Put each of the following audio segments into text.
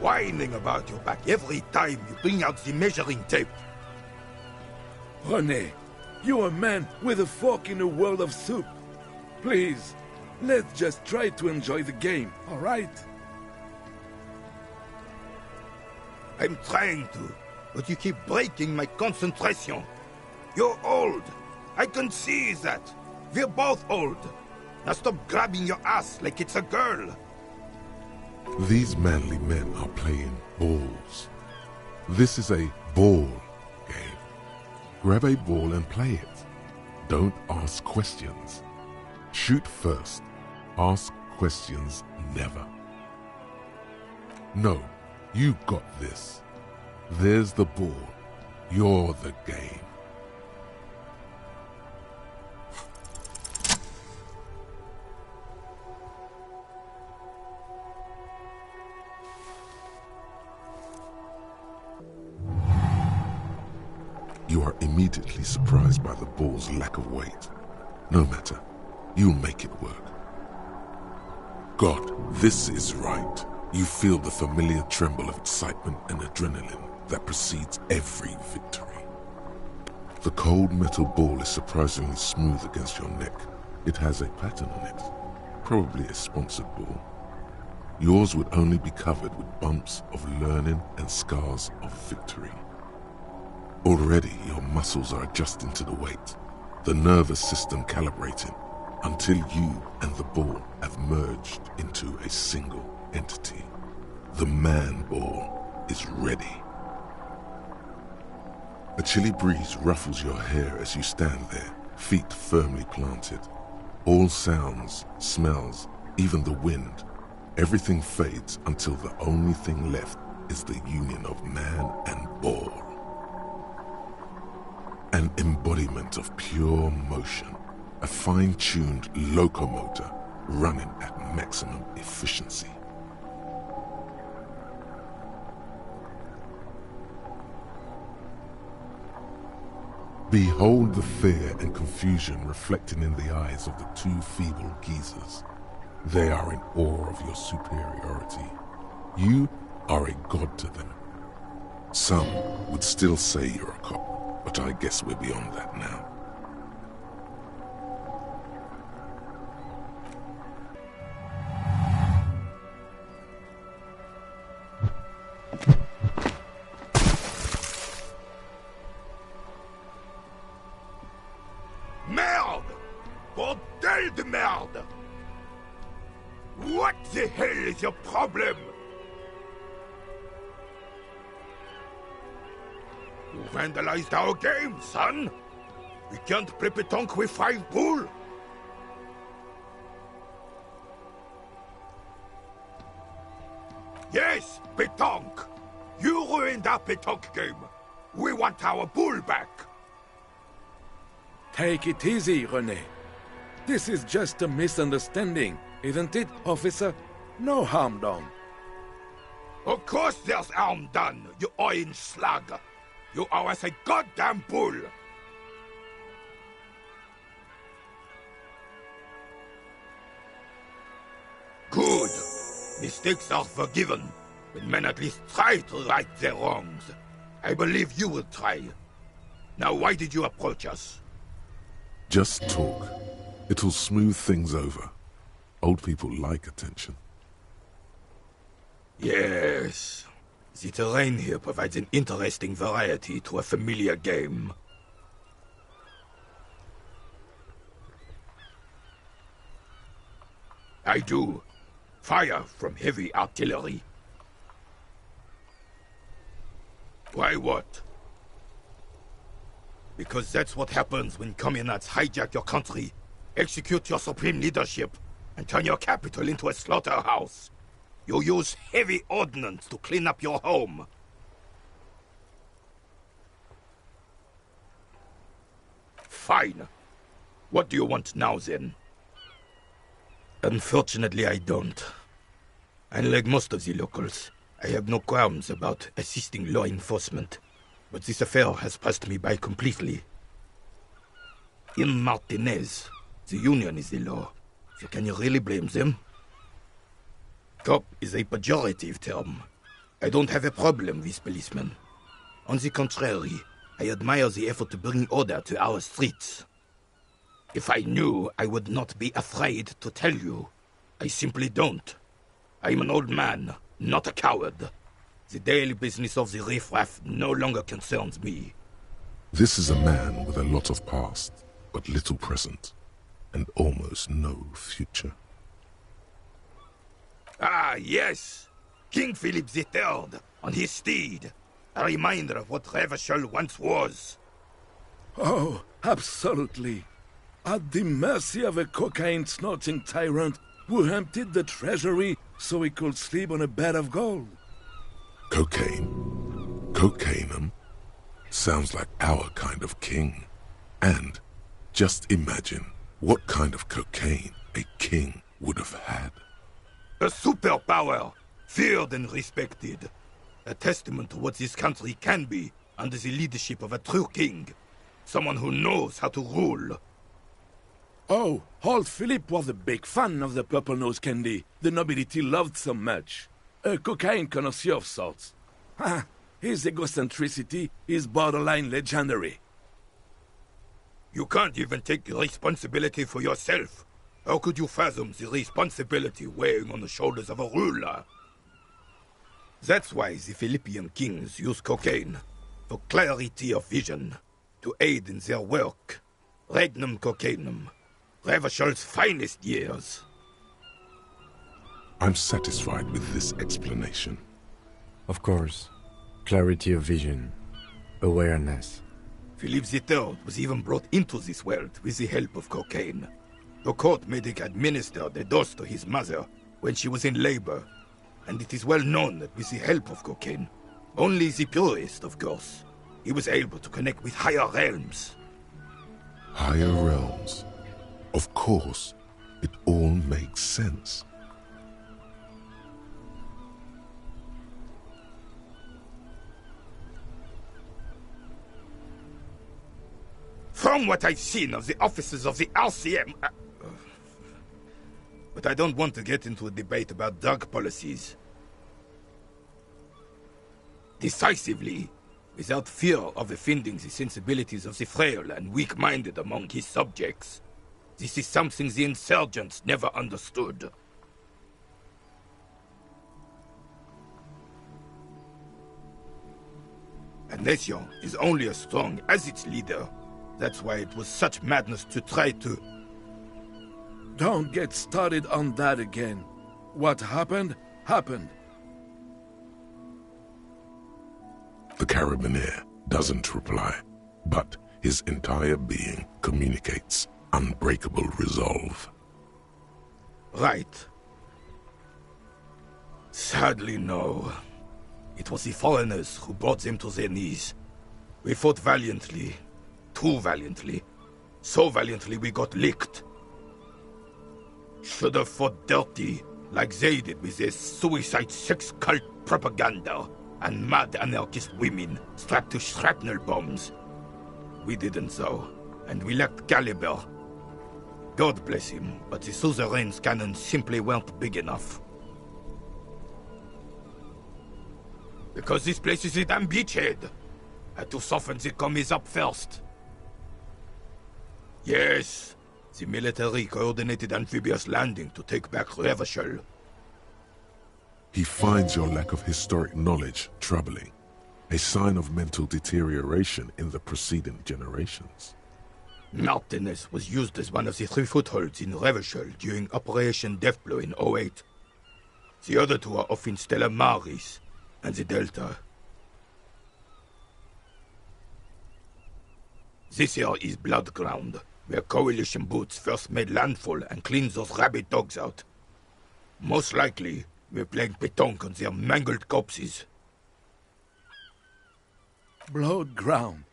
whining about your back every time you bring out the measuring tape. René, you're a man with a fork in a world of soup. Please, let's just try to enjoy the game, all right? I'm trying to, but you keep breaking my concentration. You're old. I can see that. We're both old. Now stop grabbing your ass like it's a girl. These manly men are playing balls. This is a ball game. Grab a ball and play it. Don't ask questions. Shoot first. Ask questions never. No, you got this. There's the ball. You're the game. You are immediately surprised by the ball's lack of weight. No matter, you'll make it work. God, this is right. You feel the familiar tremble of excitement and adrenaline that precedes every victory. The cold metal ball is surprisingly smooth against your neck. It has a pattern on it, probably a sponsored ball. Yours would only be covered with bumps of learning and scars of victory. Already your muscles are adjusting to the weight, the nervous system calibrating, until you and the ball have merged into a single entity. The man ball is ready. A chilly breeze ruffles your hair as you stand there, feet firmly planted. All sounds, smells, even the wind, everything fades until the only thing left is the union of man and ball. An embodiment of pure motion, a fine-tuned locomotor running at maximum efficiency. Behold the fear and confusion reflecting in the eyes of the two feeble geezers. They are in awe of your superiority. You are a god to them. Some would still say you're a cop. But I guess we're beyond that now. Merde! Bordel de merde! What the hell is your problem? You vandalized our game, son! We can't play pétanque with 5 bull! Yes, pétanque! You ruined our pétanque game! We want our bull back! Take it easy, René. This is just a misunderstanding, isn't it, officer? No harm done. Of course there's harm done, you orange slug! You owe us a goddamn bull! Good. Mistakes are forgiven, when men at least try to right their wrongs. I believe you will try. Now why did you approach us? Just talk. It'll smooth things over. Old people like attention. Yes. The terrain here provides an interesting variety to a familiar game. I do. Fire from heavy artillery. Why what? Because that's what happens when communards hijack your country, execute your supreme leadership, and turn your capital into a slaughterhouse. You use heavy ordnance to clean up your home. Fine. What do you want now, then? Unfortunately, I don't. Unlike most of the locals, I have no qualms about assisting law enforcement. But this affair has passed me by completely. In Martinez, the union is the law. So can you really blame them? Cop is a pejorative term. I don't have a problem with policemen. On the contrary, I admire the effort to bring order to our streets. If I knew, I would not be afraid to tell you. I simply don't. I'm an old man, not a coward. The daily business of the riffraff no longer concerns me. This is a man with a lot of past, but little present, and almost no future. Ah, yes! King Philip III, on his steed. A reminder of what Revachol once was. Oh, absolutely. At the mercy of a cocaine-snorting tyrant who emptied the treasury so he could sleep on a bed of gold. Cocaine? Cocainum? Sounds like our kind of king. And just imagine what kind of cocaine a king would have had. A superpower, feared and respected. A testament to what this country can be under the leadership of a true king. Someone who knows how to rule. Oh, old Philip was a big fan of the purple nose candy the nobility loved so much. A cocaine connoisseur of sorts. Ha! His egocentricity is borderline legendary. You can't even take responsibility for yourself. How could you fathom the responsibility weighing on the shoulders of a ruler? That's why the Philippian kings use cocaine, for clarity of vision, to aid in their work. Regnum cocainum, Revachol's finest years. I'm satisfied with this explanation. Of course. Clarity of vision. Awareness. Philip III was even brought into this world with the help of cocaine. The court medic administered a dose to his mother when she was in labor, and it is well known that with the help of cocaine, only the purest, of course, he was able to connect with higher realms. Higher realms? Of course. It all makes sense. From what I've seen of the officers of the Elysium... But I don't want to get into a debate about drug policies. Decisively, without fear of offending the sensibilities of the frail and weak-minded among his subjects. This is something the insurgents never understood. A nation is only as strong as its leader. That's why it was such madness to try to... Don't get started on that again. What happened, happened. The Carabiner doesn't reply, but his entire being communicates unbreakable resolve. Right. Sadly, no. It was the foreigners who brought them to their knees. We fought valiantly. Too valiantly. So valiantly we got licked. Should have fought dirty, like they did with their suicide sex cult propaganda and mad anarchist women strapped to shrapnel bombs. We didn't though, and we lacked caliber. God bless him, but the suzerain's cannons simply weren't big enough. Because this place is a damn beachhead. Had to soften the commies up first. Yes, the military coordinated amphibious landing to take back Revachol. He finds your lack of historic knowledge troubling, a sign of mental deterioration in the preceding generations. Martinez was used as one of the 3 footholds in Revachol during Operation Deathblow in 08. The other 2 are off in Stella Maris and the Delta. This here is Blood Ground, where Coalition boots first made landfall and cleaned those rabid dogs out. Most likely, we're playing pétanque on their mangled corpses. Blood ground.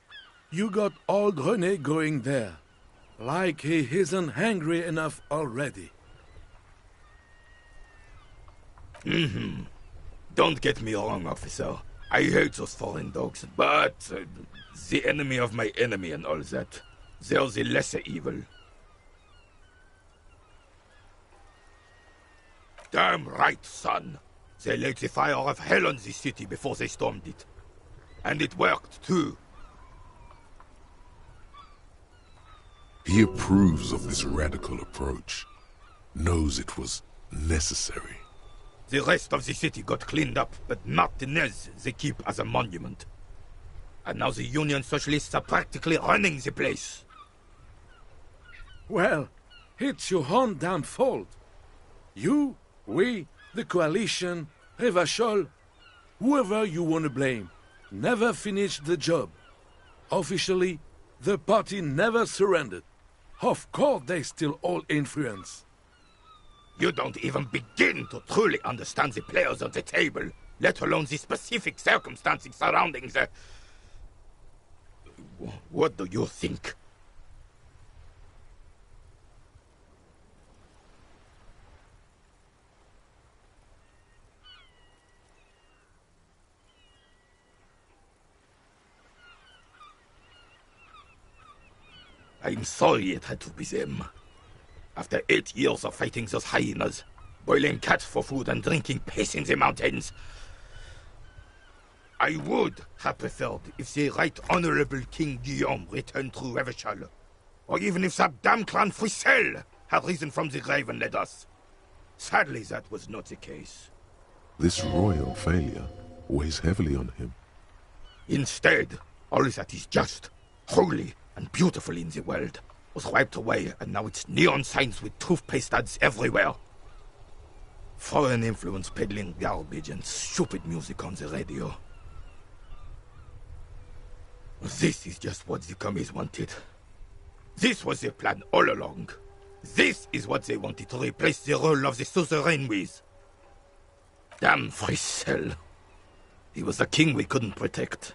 You got old René going there. Like he isn't hungry enough already. Don't get me wrong, officer. I hate those foreign dogs, but the enemy of my enemy and all that. They're the lesser evil. Damn right, son. They laid the fire of hell on the city before they stormed it. And it worked, too. He approves of this radical approach, knows it was necessary. The rest of the city got cleaned up, but Martinez they keep as a monument. And now the Union Socialists are practically running the place. Well, it's your own damn fault. You, we, the coalition, Revachol, whoever you want to blame, never finished the job. Officially, the party never surrendered. Of course they still all influence. You don't even begin to truly understand the players of the table, let alone the specific circumstances surrounding the... What do you think? I'm sorry it had to be them. After 8 years of fighting those hyenas, boiling cats for food and drinking piss in the mountains, I would have preferred if the Right Honorable King Guillaume returned through Revachol, or even if that damn clan Frissel had risen from the grave and led us. Sadly, that was not the case. This royal failure weighs heavily on him. Instead, all that is just, holy, and beautiful in the world was wiped away, and now it's neon signs with toothpaste ads everywhere. Foreign influence peddling garbage and stupid music on the radio. This is just what the commies wanted. This was their plan all along. This is what they wanted to replace the role of the suzerain with. Damn Frissel. He was a king we couldn't protect.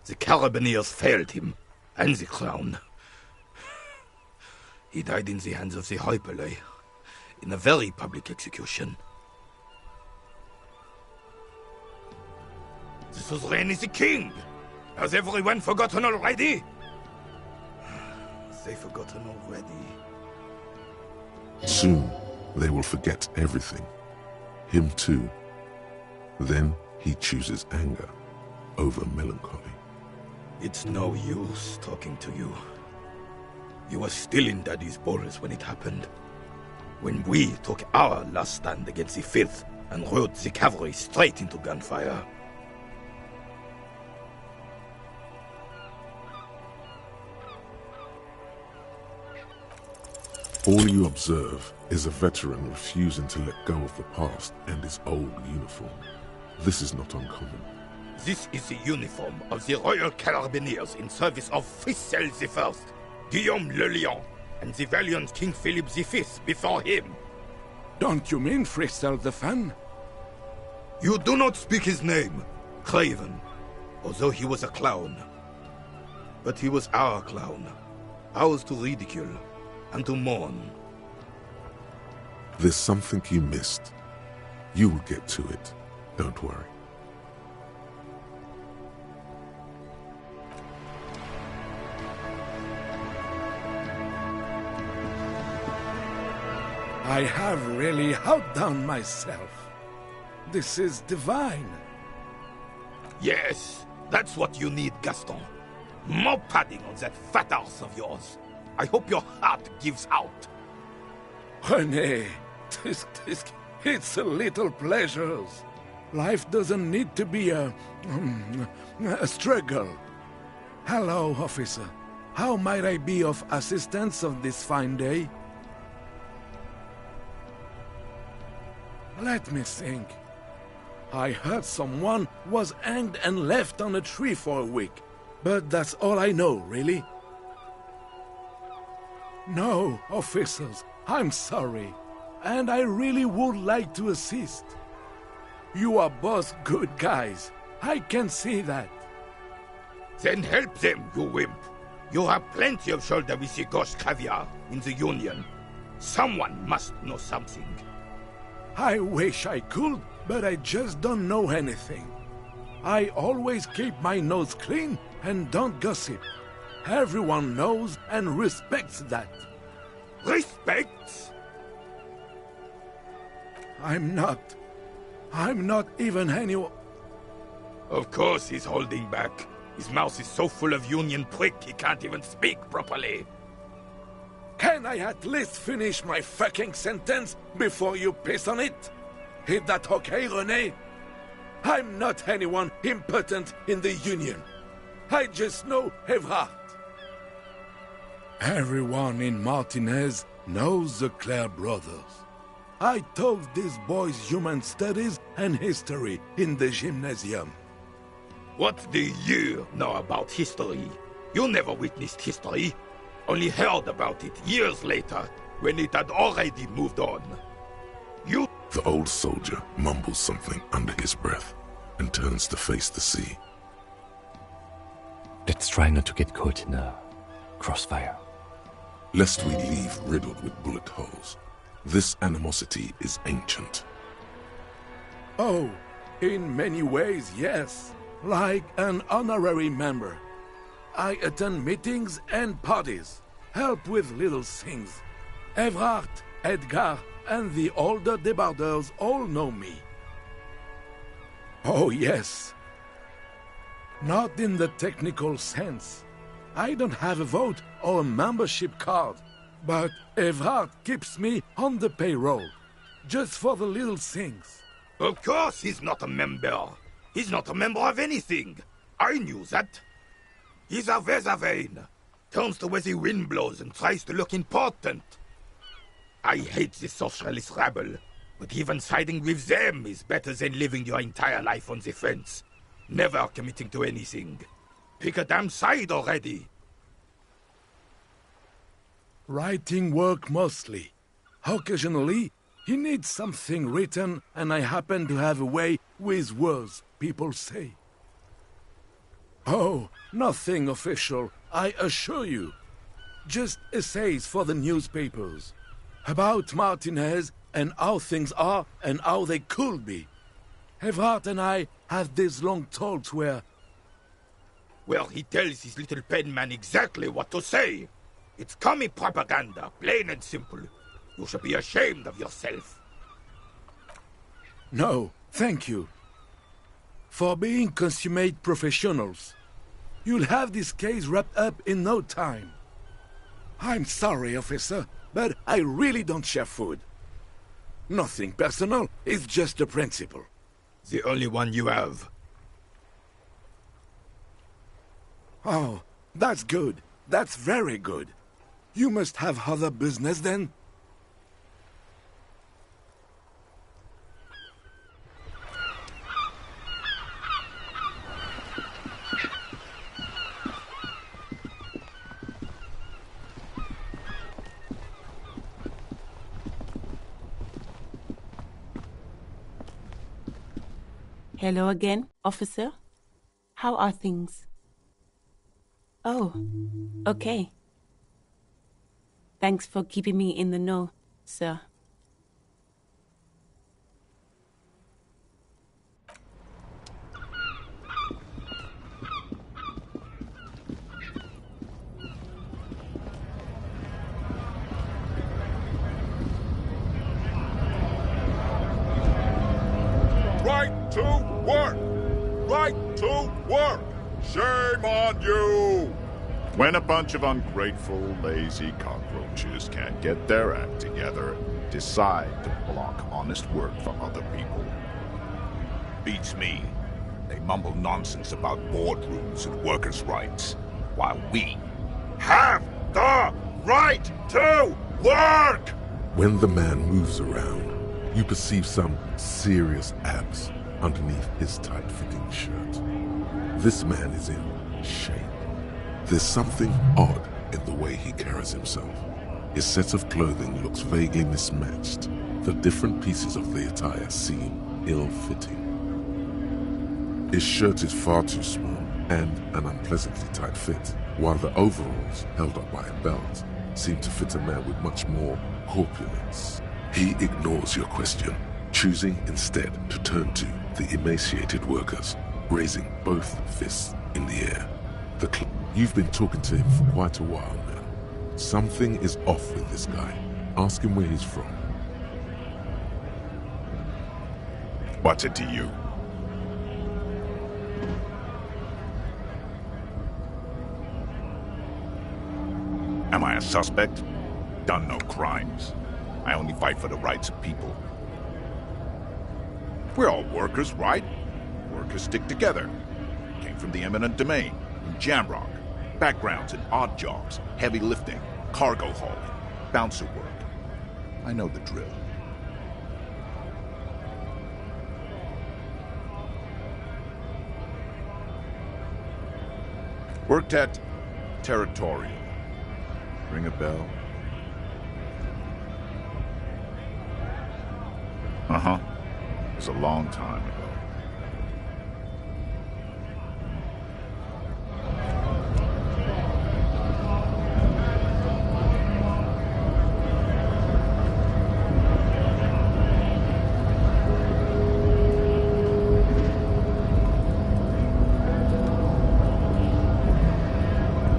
The Carabineers failed him, and the crown. He died in the hands of the Hyperlay, in a very public execution. The suzerain is the king! Has everyone forgotten already? They've forgotten already. Soon, they will forget everything. Him too. Then he chooses anger over melancholy. It's no use talking to you. You were still in Daddy's balls when it happened. When we took our last stand against the Fifth and rode the cavalry straight into gunfire. All you observe is a veteran refusing to let go of the past and his old uniform. This is not uncommon. This is the uniform of the Royal Carabineers in service of Frissel I, Guillaume le Lion, and the valiant King Philip V before him. Don't you mean Frissel the Fan? You do not speak his name, Craven, although he was a clown. But he was our clown, ours to ridicule and to mourn. There's something you missed. You'll get to it. Don't worry. I have really outdone myself. This is divine. Yes, that's what you need, Gaston. More padding on that fat arse of yours. I hope your heart gives out. René, it's a little pleasures. Life doesn't need to be a struggle. Hello, officer. How might I be of assistance on this fine day? Let me think. I heard someone was hanged and left on a tree for a week, but that's all I know, really. No, officers, I'm sorry, and I really would like to assist. You are both good guys. I can see that. Then help them, you wimp. You have plenty of shoulder with the gauche caviar in the Union. Someone must know something. I wish I could, but I just don't know anything. I always keep my nose clean and don't gossip. Everyone knows and respects that. Respect? I'm not. I'm not even anyone. Of course he's holding back. His mouth is so full of Union prick he can't even speak properly. Can I at least finish my fucking sentence before you piss on it? Is that okay, René? I'm not anyone important in the Union. I just know Evrard. Everyone in Martinez knows the Clare brothers. I taught these boys human studies and history in the gymnasium. What do you know about history? You never witnessed history. Only heard about it years later, when it had already moved on. You... The old soldier mumbles something under his breath and turns to face the sea. Let's try not to get caught in a crossfire. Lest we leave riddled with bullet holes. This animosity is ancient. Oh, in many ways, yes. Like an honorary member. I attend meetings and parties, help with little things. Evrard, Edgar, and the older debarders all know me. Oh, yes. Not in the technical sense. I don't have a vote or a membership card, but Evrard keeps me on the payroll, just for the little things. Of course he's not a member. He's not a member of anything. I knew that. He's a Weservein. Turns to where the wind blows and tries to look important. I hate this socialist rabble, but even siding with them is better than living your entire life on the fence. Never committing to anything. Pick a damn side already. Writing work mostly. Occasionally, he needs something written, and I happen to have a way with words, people say. Oh, nothing official, I assure you. Just essays for the newspapers. About Martinez and how things are and how they could be. Evrard and I have these long talks where... Well, he tells his little pen man exactly what to say. It's commie propaganda, plain and simple. You should be ashamed of yourself. No, thank you. For being consummate professionals. You'll have this case wrapped up in no time. I'm sorry, officer, but I really don't share food. Nothing personal, it's just a principle. The only one you have. Oh, that's good. That's very good. You must have other business then? Hello again, officer. How are things? Oh, okay. Thanks for keeping me in the know, sir. Right to work! Right to work! Shame on you! When a bunch of ungrateful, lazy cockroaches can't get their act together, decide to block honest work for other people. Beats me. They mumble nonsense about boardrooms and workers' rights, while we have the right to work! When the man moves around, you perceive some serious abs underneath his tight-fitting shirt. This man is in shape. There's something odd in the way he carries himself. His set of clothing looks vaguely mismatched. The different pieces of the attire seem ill-fitting. His shirt is far too small and an unpleasantly tight fit, while the overalls, held up by a belt, seem to fit a man with much more corpulence. He ignores your question, choosing instead to turn to the emaciated workers, raising both fists in the air. You've been talking to him for quite a while now. Something is off with this guy. Ask him where he's from. What's it to you? Am I a suspect? Done no crimes. I only fight for the rights of people. We're all workers, right? Workers stick together. Came from the eminent domain, in Jamrock. Backgrounds in odd jobs, heavy lifting, cargo hauling, bouncer work. I know the drill. Worked at Territorial. Ring a bell? Uh-huh. It was a long time ago.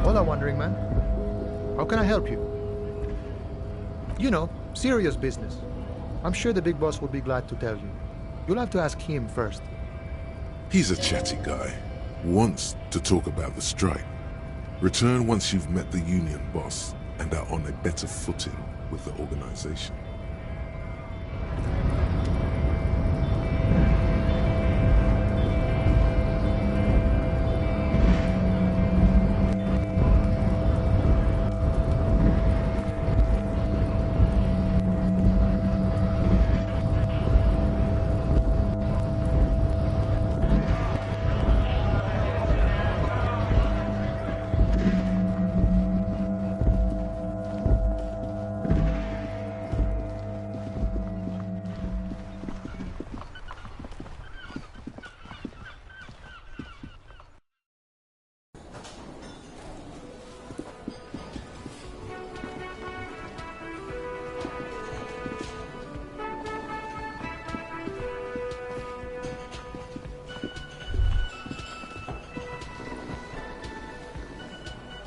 Hola, wandering man. How can I help you? You know, serious business. I'm sure the big boss will be glad to tell you. You'll have to ask him first. He's a chatty guy. Wants to talk about the strike. Return once you've met the union boss and are on a better footing with the organization.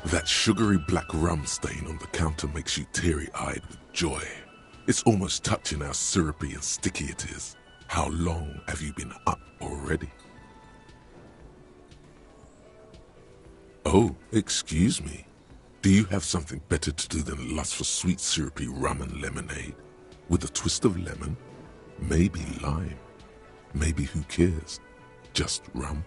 That sugary black rum stain on the counter makes you teary-eyed with joy. It's almost touching how syrupy and sticky it is. How long have you been up already? Oh, excuse me. Do you have something better to do than lust for sweet syrupy rum and lemonade? With a twist of lemon? Maybe lime. Maybe who cares? Just rum.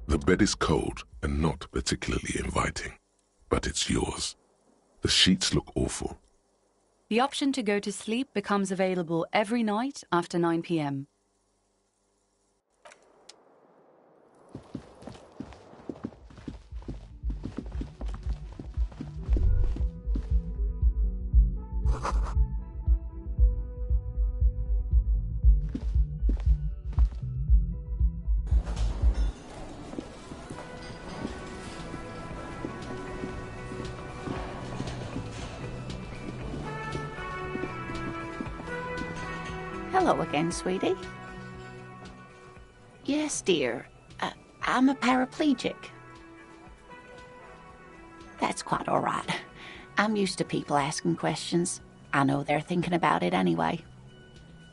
The bed is cold and not particularly inviting, but it's yours. The sheets look awful. The option to go to sleep becomes available every night after 9 p.m. Hello again, sweetie. Yes, dear. I'm a paraplegic. That's quite all right. I'm used to people asking questions. I know they're thinking about it anyway.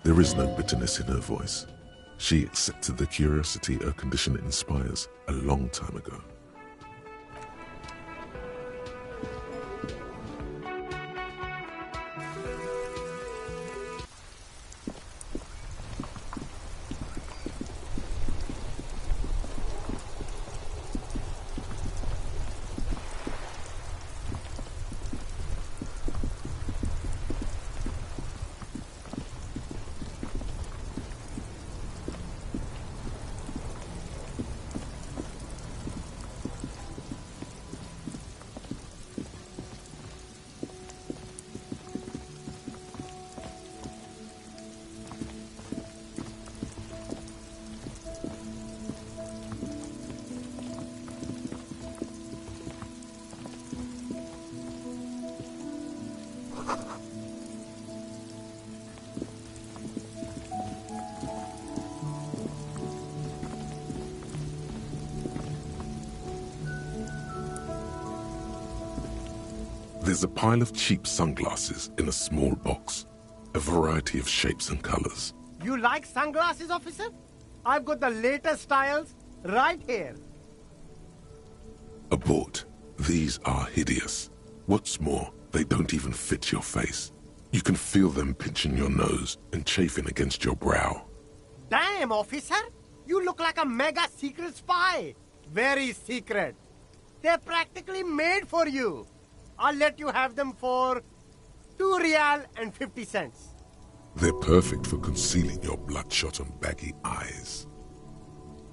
There is no bitterness in her voice. She accepted the curiosity her condition inspires a long time ago. There's a pile of cheap sunglasses in a small box, a variety of shapes and colors. You like sunglasses, officer? I've got the latest styles right here. Abort. These are hideous. What's more, they don't even fit your face. You can feel them pinching your nose and chafing against your brow. Damn, officer! You look like a mega secret spy. Very secret. They're practically made for you. I'll let you have them for 2 real and 50 cents. They're perfect for concealing your bloodshot and baggy eyes.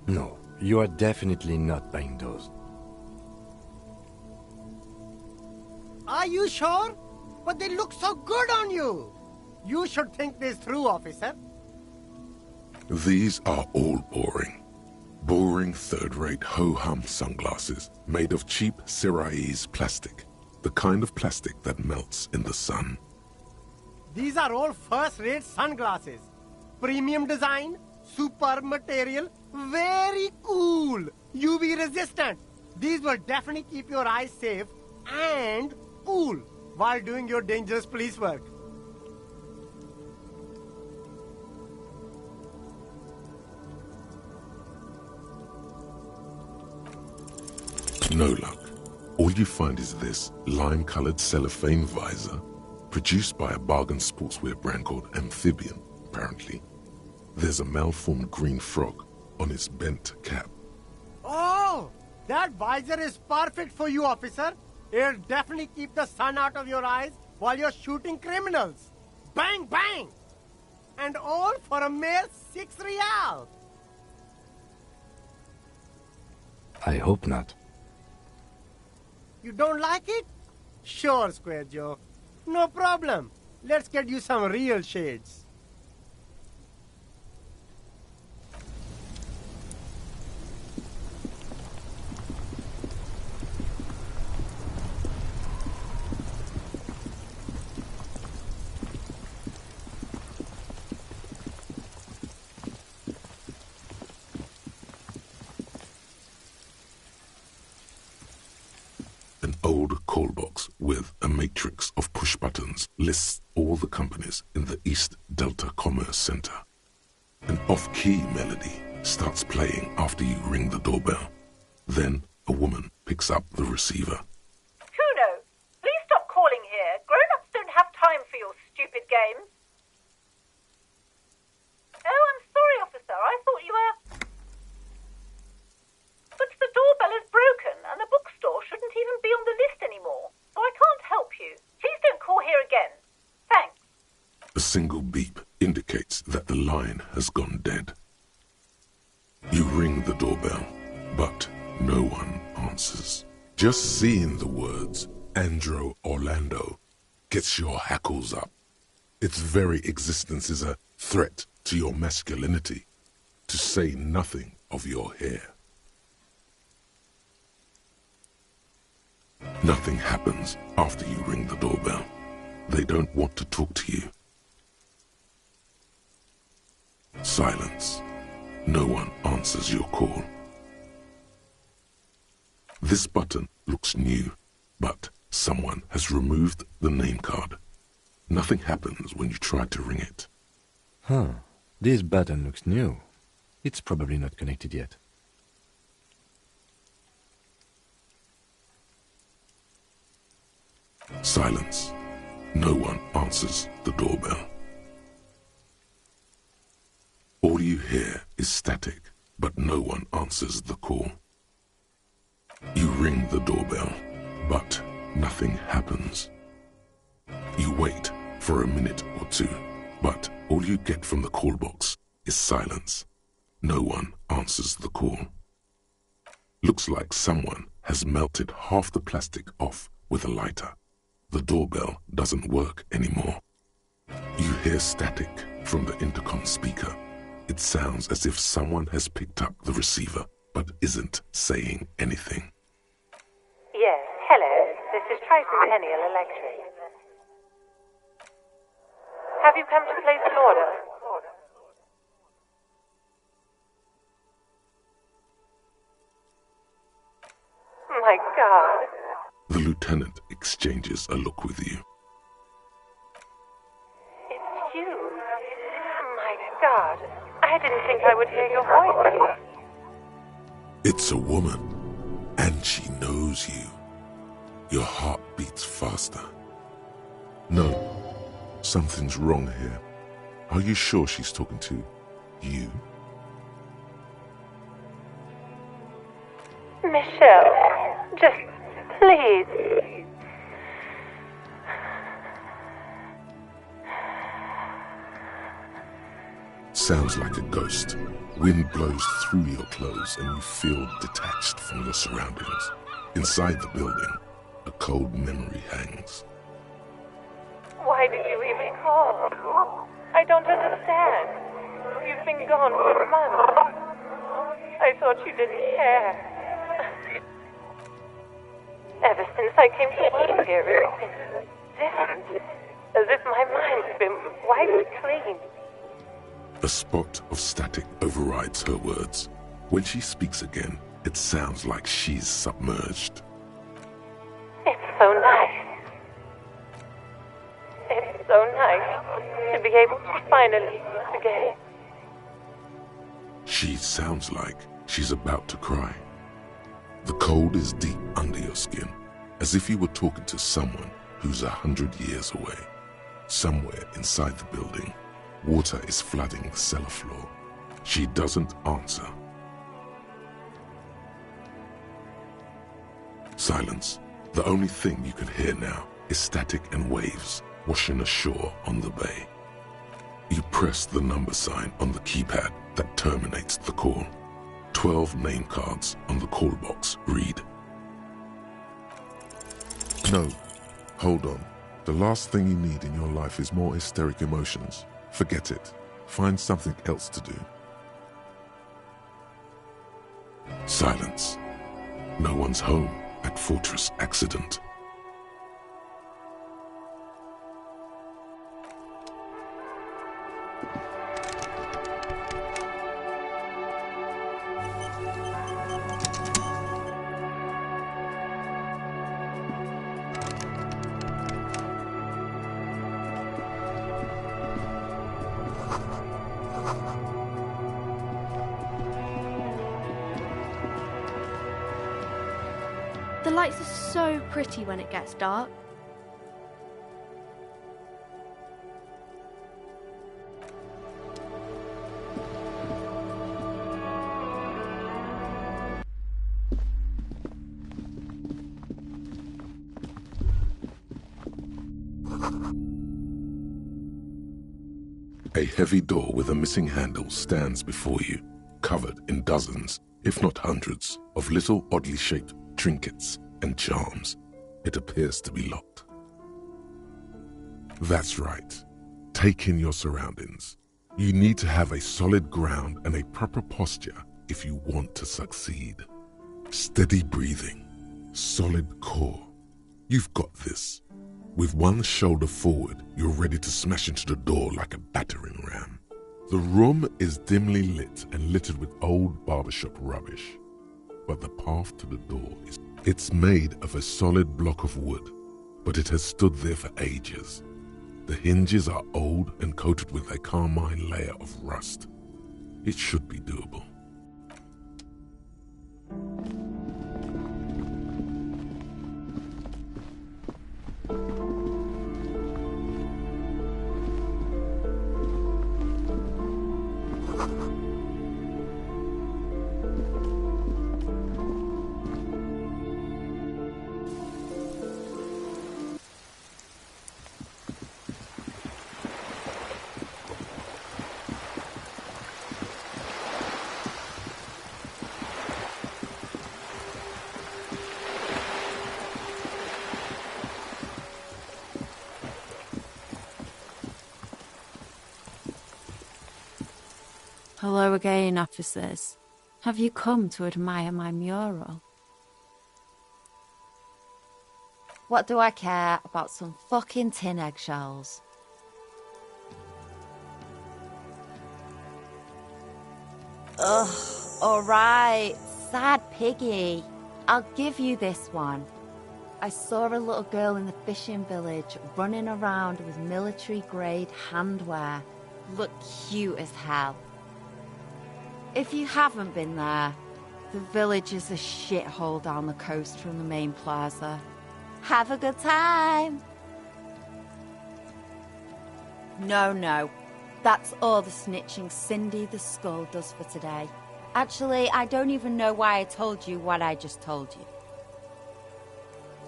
No, you are definitely not buying those. Are you sure? But they look so good on you. You should think this through, officer. These are all boring. Boring third-rate ho-hum sunglasses made of cheap Syrahese plastic. The kind of plastic that melts in the sun. These are all first-rate sunglasses. Premium design, super material, very cool. UV resistant. These will definitely keep your eyes safe and cool while doing your dangerous police work. No luck. All you find is this lime-colored cellophane visor, produced by a bargain sportswear brand called Amphibian, apparently. There's a malformed green frog on its bent cap. Oh, that visor is perfect for you, officer. It'll definitely keep the sun out of your eyes while you're shooting criminals. Bang, bang! And all for a mere 6 real. I hope not. You don't like it? Sure, Square Joe. No problem. Let's get you some real shades. An old call box with a matrix of push buttons lists all the companies in the East Delta Commerce Center. An off-key melody starts playing after you ring the doorbell. Then a woman picks up the receiver. Kuno, please stop calling here. Grown-ups don't have time for your stupid games. Oh, I'm sorry, officer. I thought you were... But the doorbell is broken, and the bookstore shouldn't even be on the list anymore. So I can't help you. Please don't call here again. Thanks. A single beep indicates that the line has gone dead. You ring the doorbell, but no one answers. Just seeing the words Andro Orlando gets your hackles up. Its very existence is a threat to your masculinity, to say nothing of your hair. Nothing happens after you ring the doorbell. They don't want to talk to you. Silence. No one answers your call. This button looks new, but someone has removed the name card. Nothing happens when you try to ring it. This button looks new. It's probably not connected yet. Silence. No one answers the doorbell. All you hear is static, but no one answers the call. You ring the doorbell, but nothing happens. You wait for a minute or two, but all you get from the call box is silence. No one answers the call. Looks like someone has melted half the plastic off with a lighter. The doorbell doesn't work anymore. You hear static from the intercom speaker. It sounds as if someone has picked up the receiver but isn't saying anything. Yes, hello. This is Tricentennial Electric. Have you come to place an order? My God. The lieutenant exchanges a look with you. It's you. My God. I didn't think I would hear your voice. It's a woman, and she knows you. Your heart beats faster. No, something's wrong here. Are you sure she's talking to you? Michelle, just please. Sounds like a ghost. Wind blows through your clothes and you feel detached from your surroundings. Inside the building, a cold memory hangs. Why did you even call? I don't understand. You've been gone for months. I thought you didn't care. Ever since I came to work here, it's been different. As if my mind's been wiped clean. A spot of static overrides her words. When she speaks again, it sounds like she's submerged. It's so nice. It's so nice to be able to finally meet again. She sounds like she's about to cry. The cold is deep under your skin, as if you were talking to someone who's 100 years away. Somewhere inside the building, water is flooding the cellar floor. She doesn't answer. Silence. The only thing you can hear now is static and waves washing ashore on the bay. You press the number sign on the keypad that terminates the call. 12 name cards on the call box read. No, hold on. The last thing you need in your life is more hysteric emotions. Forget it. Find something else to do. Silence. No one's home at Fortress Accident. The lights are so pretty when it gets dark. A heavy door with a missing handle stands before you, covered in dozens, if not hundreds, of little oddly shaped trinkets and charms. It appears to be locked. That's right. Take in your surroundings. You need to have a solid ground and a proper posture if you want to succeed. Steady breathing, solid core. You've got this. With one shoulder forward, you're ready to smash into the door like a battering ram. The room is dimly lit and littered with old barbershop rubbish, but the path to the door is... It's made of a solid block of wood, but it has stood there for ages. The hinges are old and coated with a carmine layer of rust. It should be doable. Hello again, officers. Have you come to admire my mural? What do I care about some fucking tin eggshells? Ugh, alright, sad piggy. I'll give you this one. I saw a little girl in the fishing village running around with military-grade handwear. Looked cute as hell. If you haven't been there, the village is a shithole down the coast from the main plaza. Have a good time! No. That's all the snitching Cindy the Skull does for today. Actually, I don't even know why I told you what I just told you.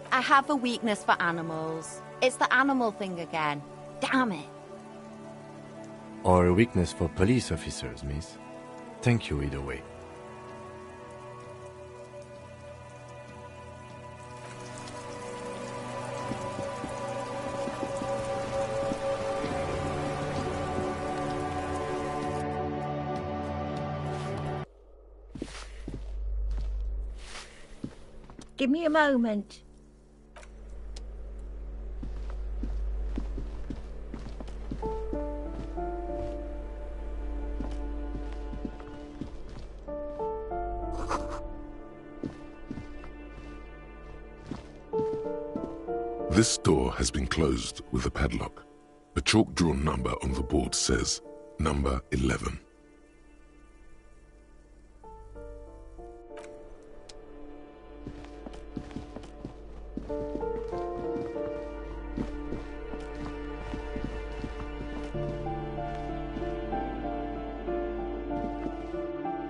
I have a weakness for animals. It's the animal thing again. Damn it. Or a weakness for police officers, miss. Thank you either way. Give me a moment. This door has been closed with a padlock. A chalk-drawn number on the board says, number 11.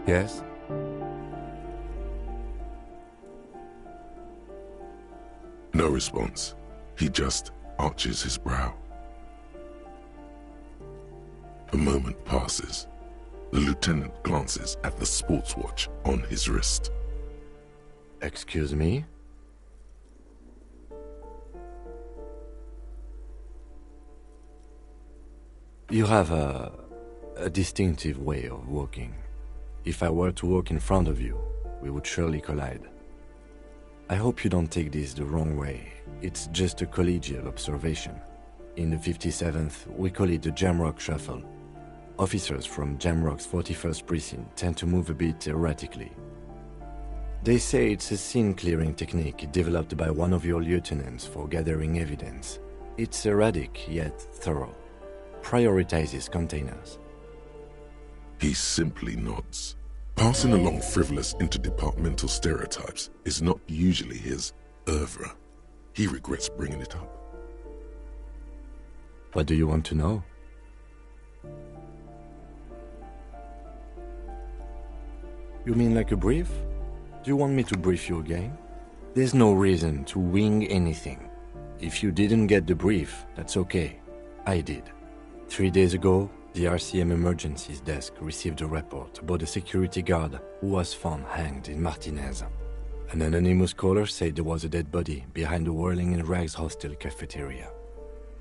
Yes? No response. He just arches his brow. A moment passes. The lieutenant glances at the sports watch on his wrist. Excuse me? You have a distinctive way of walking. If I were to walk in front of you, we would surely collide. I hope you don't take this the wrong way. It's just a collegial observation. In the 57th, we call it the Jamrock Shuffle. Officers from Jamrock's 41st Precinct tend to move a bit erratically. They say it's a scene-clearing technique developed by one of your lieutenants for gathering evidence. It's erratic, yet thorough. Prioritizes containers. He simply nods. Passing along frivolous interdepartmental stereotypes is not usually his oeuvre. He regrets bringing it up. What do you want to know? You mean like a brief? Do you want me to brief you again? There's no reason to wing anything. If you didn't get the brief, that's okay. I did. 3 days ago, the RCM Emergencies Desk received a report about a security guard who was found hanged in Martinez. An anonymous caller said there was a dead body behind the Whirling in Rags hostel cafeteria.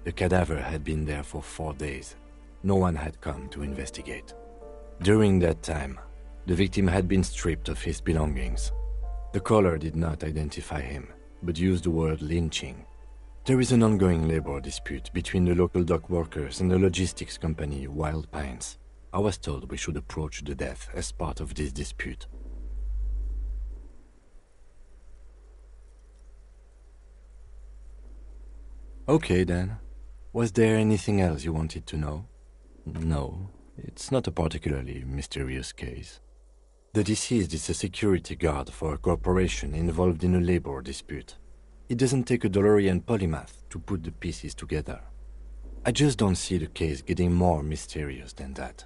The cadaver had been there for 4 days. No one had come to investigate. During that time, the victim had been stripped of his belongings. The caller did not identify him, but used the word lynching. There is an ongoing labor dispute between the local dock workers and the logistics company Wild Pines. I was told we should approach the death as part of this dispute. Okay then. Was there anything else you wanted to know? No, it's not a particularly mysterious case. The deceased is a security guard for a corporation involved in a labor dispute. It doesn't take a DeLorean polymath to put the pieces together. I just don't see the case getting more mysterious than that.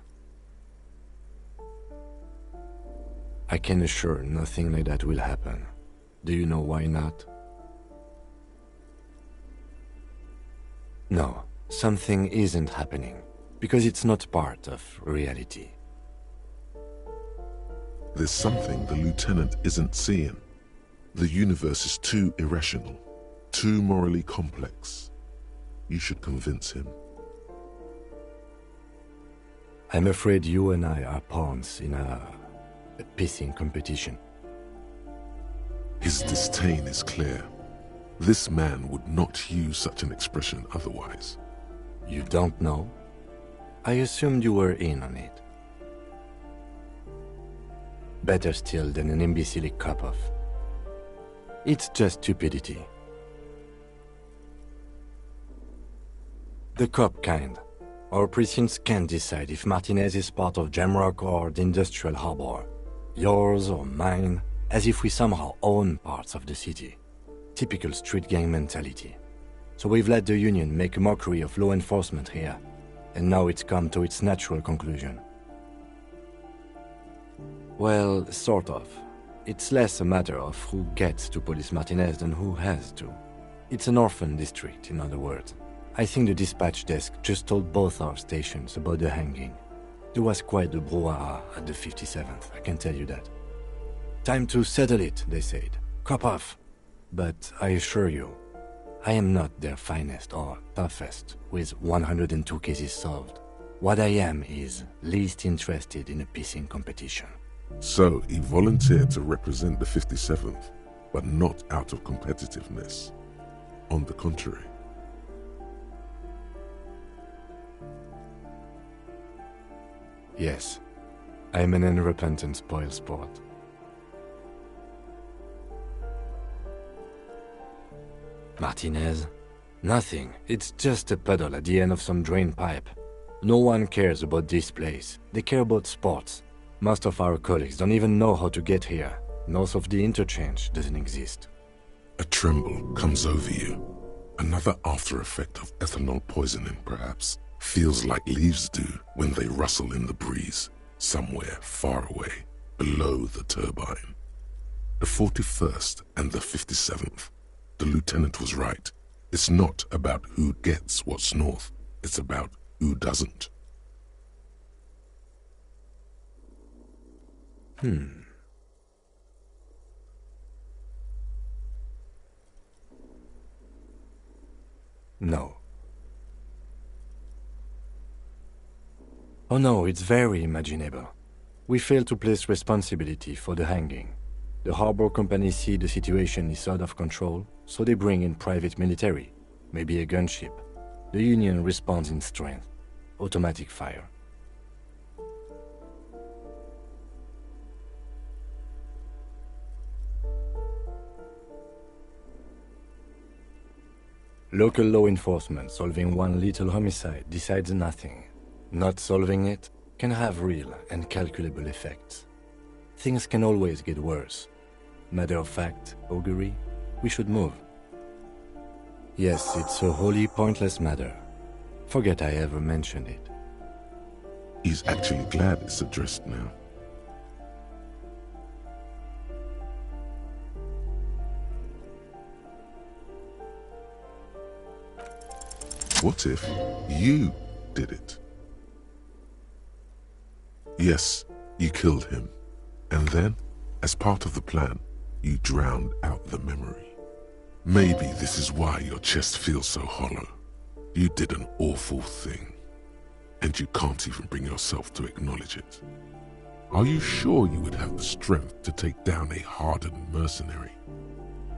I can assure nothing like that will happen. Do you know why not? No, something isn't happening, because it's not part of reality. There's something the lieutenant isn't seeing. The universe is too irrational, too morally complex. You should convince him. I'm afraid you and I are pawns in a pissing competition. His disdain is clear. This man would not use such an expression otherwise. You don't know? I assumed you were in on it. Better still than an imbecile cop-off. It's just stupidity. The cop kind. Our precincts can't decide if Martinez is part of Jamrock or the Industrial Harbor. Yours or mine, as if we somehow own parts of the city. Typical street gang mentality. So we've let the Union make a mockery of law enforcement here, and now it's come to its natural conclusion. Well, sort of. It's less a matter of who gets to police Martinez than who has to. It's an orphan district, in other words. I think the dispatch desk just told both our stations about the hanging. There was quite the brouhaha at the 57th, I can tell you that. Time to settle it, they said. Cop off. But I assure you, I am not their finest or toughest, with 102 cases solved. What I am is least interested in a pissing competition. So he volunteered to represent the 57th, but not out of competitiveness. On the contrary. Yes, I am an unrepentant spoilsport. Martinez? Nothing. It's just a puddle at the end of some drain pipe. No one cares about this place. They care about sports. Most of our colleagues don't even know how to get here. North of the interchange doesn't exist. A tremble comes over you. Another after effect of ethanol poisoning, perhaps. Feels like leaves do when they rustle in the breeze, somewhere far away, below the turbine. The 41st and the 57th. The lieutenant was right. It's not about who gets what's north. It's about who doesn't. No. Oh no, it's very imaginable. We fail to place responsibility for the hanging. The harbor company see the situation is out of control, so they bring in private military, maybe a gunship. The Union responds in strength. Automatic fire. Local law enforcement solving one little homicide decides nothing. Not solving it can have real and calculable effects. Things can always get worse. Matter of fact, augury, we should move. Yes, it's a wholly pointless matter. Forget I ever mentioned it. He's actually glad it's addressed now. What if you did it? Yes, you killed him. And then, as part of the plan, you drowned out the memory. Maybe this is why your chest feels so hollow. You did an awful thing, and you can't even bring yourself to acknowledge it. Are you sure you would have the strength to take down a hardened mercenary?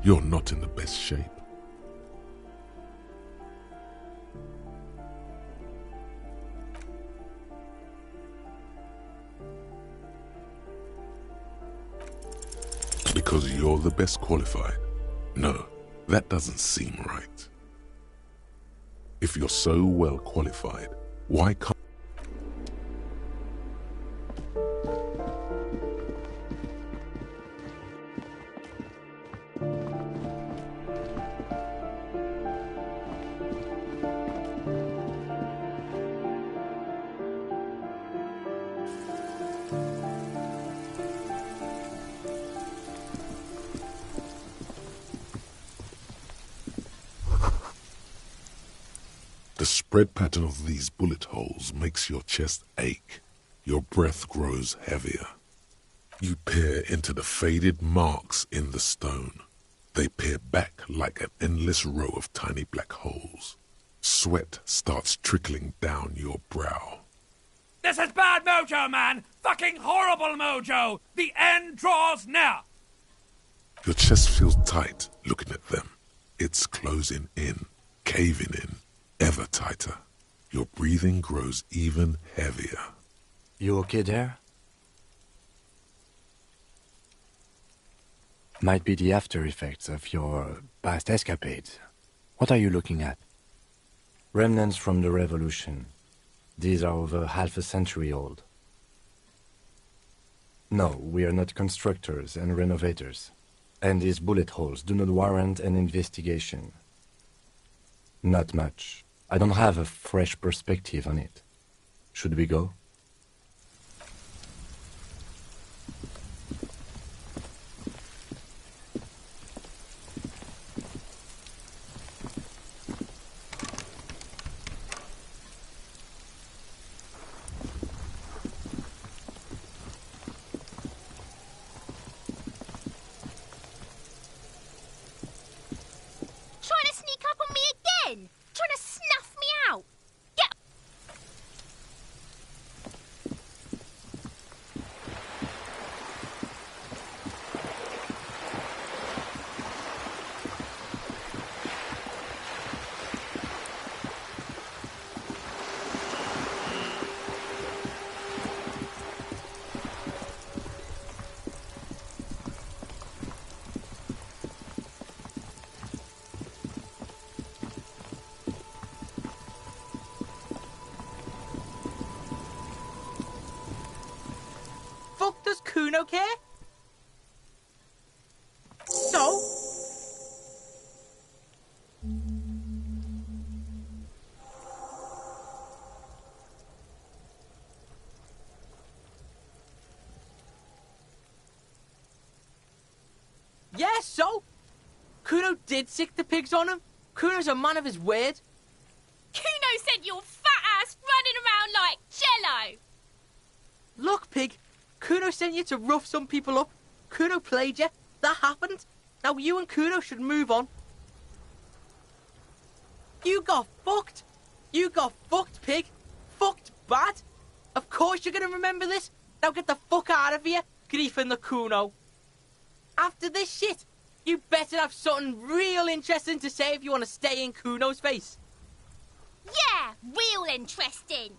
You're not in the best shape. the best qualified? No, that doesn't seem right. If you're so well qualified, why can't... The spread pattern of these bullet holes makes your chest ache. Your breath grows heavier. You peer into the faded marks in the stone. They peer back like an endless row of tiny black holes. Sweat starts trickling down your brow. This is bad mojo, man! Fucking horrible mojo! The end draws near! Your chest feels tight looking at them. It's closing in, caving in, ever tighter. Your breathing grows even heavier. You okay there? Might be the after effects of your past escapades. What are you looking at? Remnants from the revolution. These are over half a century old. No, we are not constructors and renovators. And these bullet holes do not warrant an investigation. Not much. I don't have a fresh perspective on it. Should we go? Trying to sneak up on me again? Trying to snuff me out? Get... Fuck does Kuno care? So? Yeah, so? Kuno did sick the pigs on him. Kuno's a man of his word. Kuno sent your fat ass running around like jello! Look, pig. Kuno sent you to rough some people up. Kuno played you. That happened. Now you and Kuno should move on. You got fucked. You got fucked, pig. Fucked bad. Of course you're gonna remember this. Now get the fuck out of here, griefing the Kuno. After this shit, you better have something real interesting to say if you want to stay in Kuno's face. Yeah, real interesting.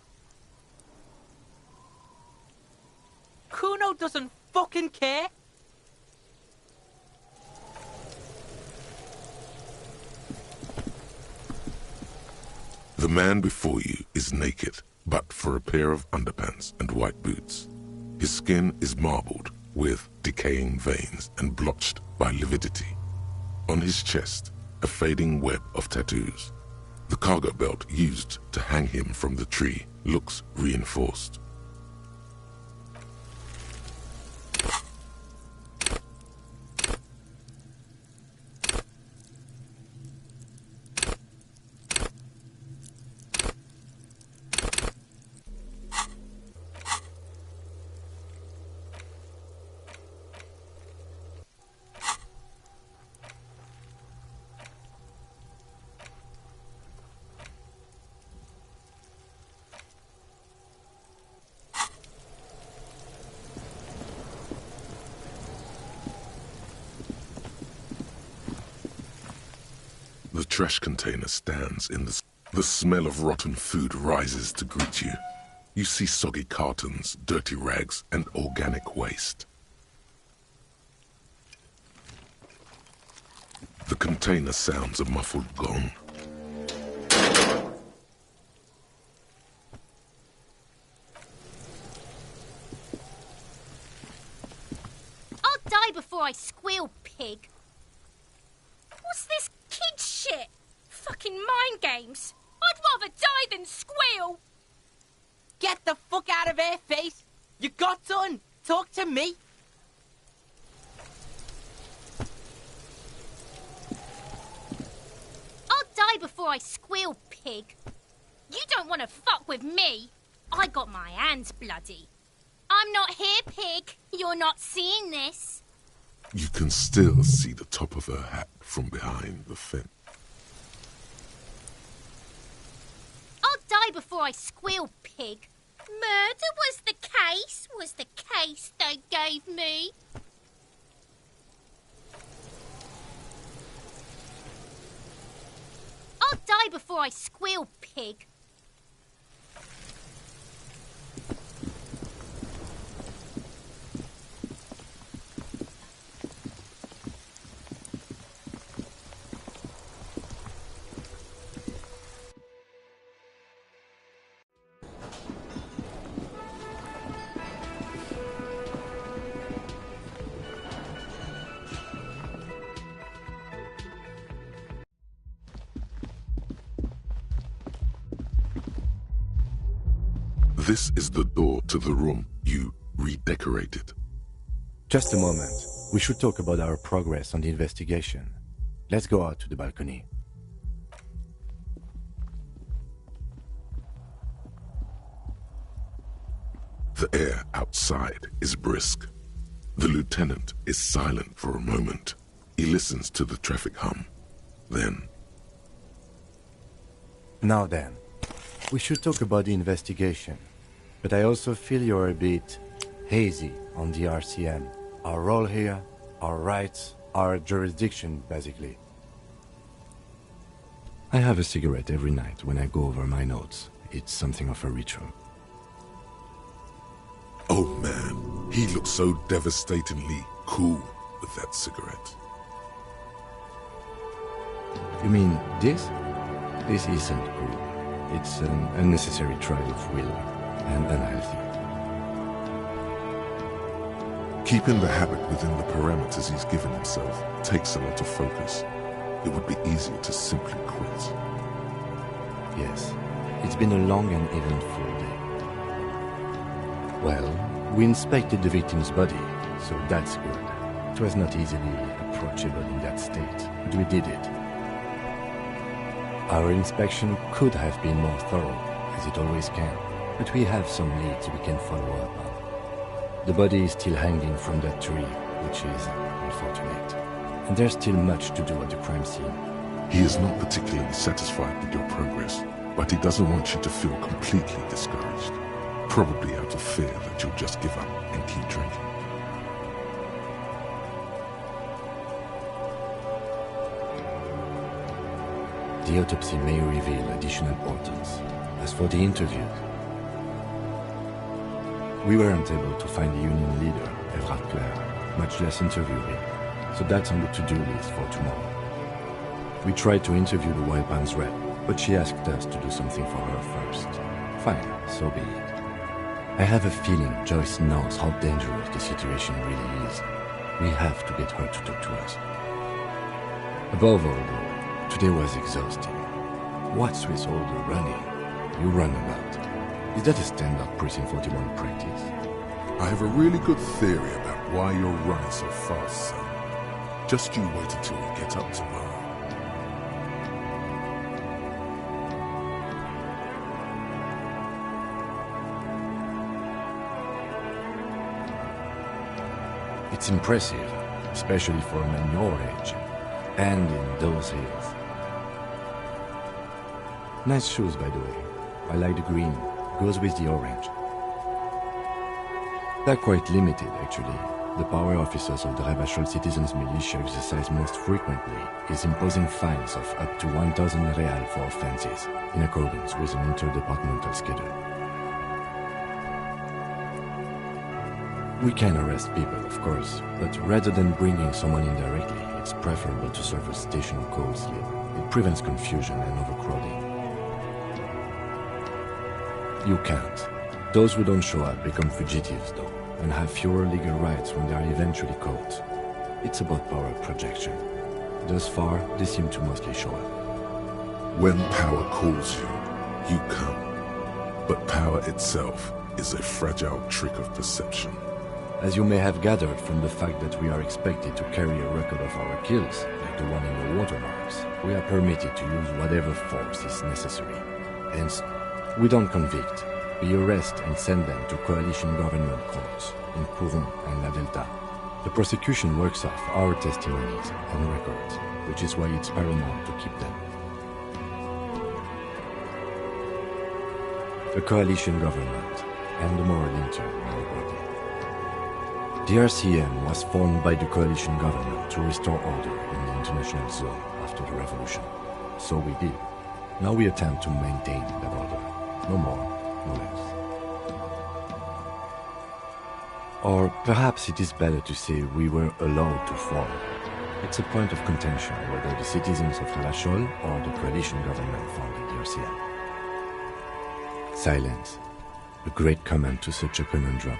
Kuno doesn't fucking care. The man before you is naked, but for a pair of underpants and white boots. His skin is marbled with decaying veins and blotched by lividity. On his chest, a fading web of tattoos. The cargo belt used to hang him from the tree looks reinforced. The trash container stands in the smell of rotten food rises to greet you. You see soggy cartons, dirty rags, and organic waste. The container sounds a muffled gong. I'll die before I squeal, pig. What's this kid shit? Fucking mind games. I'd rather die than squeal. Get the fuck out of here, face! You got done! Talk to me! I'll die before I squeal, pig. You don't want to fuck with me. I got my hands bloody. I'm not here, pig. You're not seeing this. You can still see the top of her hat from behind the fence. I'll die before I squeal, pig. Murder was the case they gave me. I'll die before I squeal, pig. This is the door to the room you redecorated. Just a moment. We should talk about our progress on the investigation. Let's go out to the balcony. The air outside is brisk. The lieutenant is silent for a moment. He listens to the traffic hum. Then... Now then, we should talk about the investigation. But I also feel you're a bit hazy on the RCM. Our role here, our rights, our jurisdiction, basically. I have a cigarette every night when I go over my notes. It's something of a ritual. Oh man, he looks so devastatingly cool with that cigarette. You mean this? This isn't cool. It's an unnecessary trial of will, and unhealthy. Keeping the habit within the parameters he's given himself takes a lot of focus. It would be easier to simply quit. Yes, it's been a long and eventful day. Well, we inspected the victim's body, so that's good. It was not easily approachable in that state, but we did it. Our inspection could have been more thorough, as it always can, but we have some leads we can follow up on. The body is still hanging from that tree, which is unfortunate. And there's still much to do at the crime scene. He is not particularly satisfied with your progress, but he doesn't want you to feel completely discouraged. Probably out of fear that you'll just give up and keep drinking. The autopsy may reveal additional portals. As for the interview, we weren't able to find the union leader, Everard Clare, much less interview him, so that's on the to-do list for tomorrow. We tried to interview the Wild Palms rep, but she asked us to do something for her first. Fine, so be it. I have a feeling Joyce knows how dangerous the situation really is. We have to get her to talk to us. Above all, though, today was exhausting. What's with all the running? You run about. Is that a standard Precinct 41 practice? I have a really good theory about why you're running so fast, son. Just you wait until we get up tomorrow. It's impressive, especially for a man your age, and in those hills. Nice shoes, by the way. I like the green. Goes with the orange. They're quite limited, actually. The power officers of the Rebachol Citizens Militia exercise most frequently is imposing fines of up to 1,000 real for offenses, in accordance with an interdepartmental schedule. We can arrest people, of course, but rather than bringing someone in directly, it's preferable to serve a station cold sleep. It prevents confusion and overcrowding. You can't. Those who don't show up become fugitives, though, and have fewer legal rights when they are eventually caught. It's about power projection. Thus far, they seem to mostly show up. When power calls you, you come. But power itself is a fragile trick of perception. As you may have gathered from the fact that we are expected to carry a record of our kills, like the one in the watermarks, we are permitted to use whatever force is necessary. Hence, we don't convict. We arrest and send them to coalition government courts in Courron and La Delta. The prosecution works off our testimonies and records, which is why it's paramount to keep them. The coalition government and the moral intern are reporting. The RCM was formed by the coalition government to restore order in the international zone after the revolution. So we did. Now we attempt to maintain that order. No more, no less. Or perhaps it is better to say we were allowed to form. It's a point of contention whether the citizens of La Chole or the coalition government founded the RCM. Silence. A great comment to such a conundrum.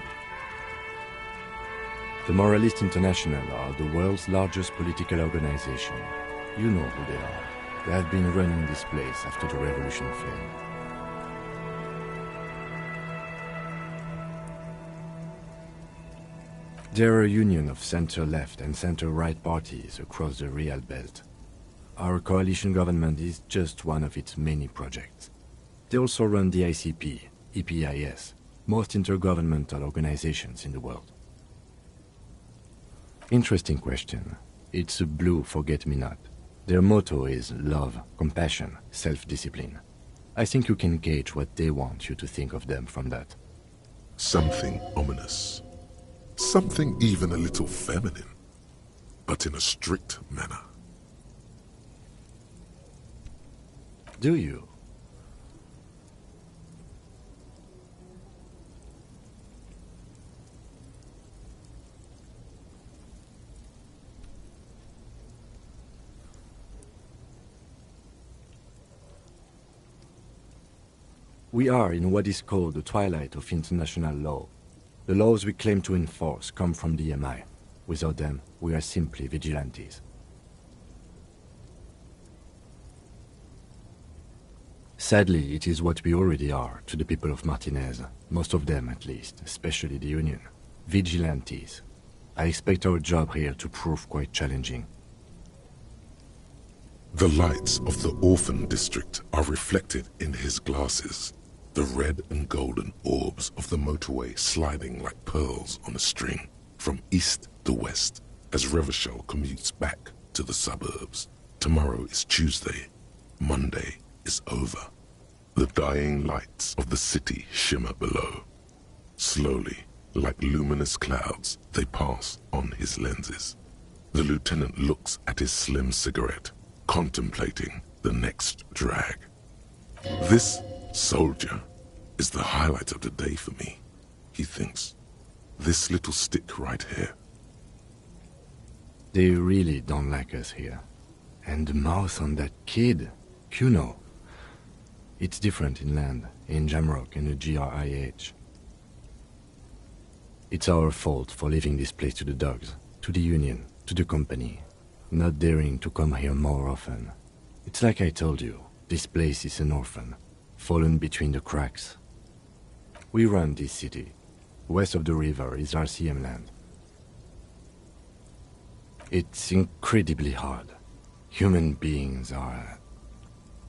The Moralist International are the world's largest political organization. You know who they are. They have been running this place after the revolution failed. There are a union of center-left and center-right parties across the Real Belt. Our coalition government is just one of its many projects. They also run the ICP, EPIS, most intergovernmental organizations in the world. Interesting question. It's a blue forget-me-not. Their motto is love, compassion, self-discipline. I think you can gauge what they want you to think of them from that. Something ominous. Something even a little feminine, but in a strict manner. Do you? We are in what is called the twilight of international law. The laws we claim to enforce come from the MI. Without them, we are simply vigilantes. Sadly, it is what we already are to the people of Martinez, most of them at least, especially the Union. Vigilantes. I expect our job here to prove quite challenging. The lights of the orphan district are reflected in his glasses. The red and golden orbs of the motorway sliding like pearls on a string from east to west as Revachol commutes back to the suburbs. Tomorrow is Tuesday. Monday is over. The dying lights of the city shimmer below. Slowly, like luminous clouds, they pass on his lenses. The lieutenant looks at his slim cigarette, contemplating the next drag. This soldier is the highlight of the day for me, he thinks. This little stick right here. They really don't like us here. And the mouth on that kid, Kuno. It's different inland, in Jamrock and the GRIH. It's our fault for leaving this place to the dogs, to the Union, to the company, not daring to come here more often. It's like I told you, this place is an orphan, fallen between the cracks. We run this city. West of the river is RCM land. It's incredibly hard. Human beings are...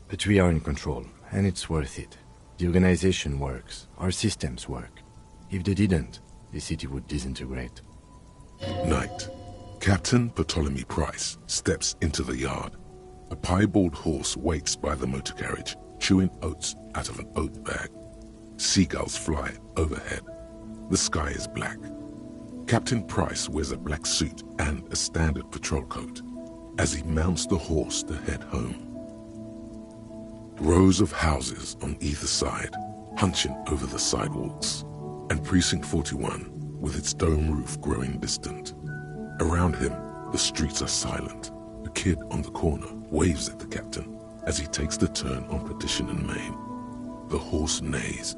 But we are in control, and it's worth it. The organization works, our systems work. If they didn't, the city would disintegrate. Night. Captain Bartholomew Price steps into the yard. A piebald horse waits by the motor carriage, chewing oats out of an oat bag. Seagulls fly overhead. The sky is black. Captain Price wears a black suit and a standard patrol coat as he mounts the horse to head home. Rows of houses on either side, hunching over the sidewalks, and Precinct 41 with its dome roof growing distant. Around him, The streets are silent. A kid on the corner waves at the captain as he takes the turn on Petition and Main. The horse neighs.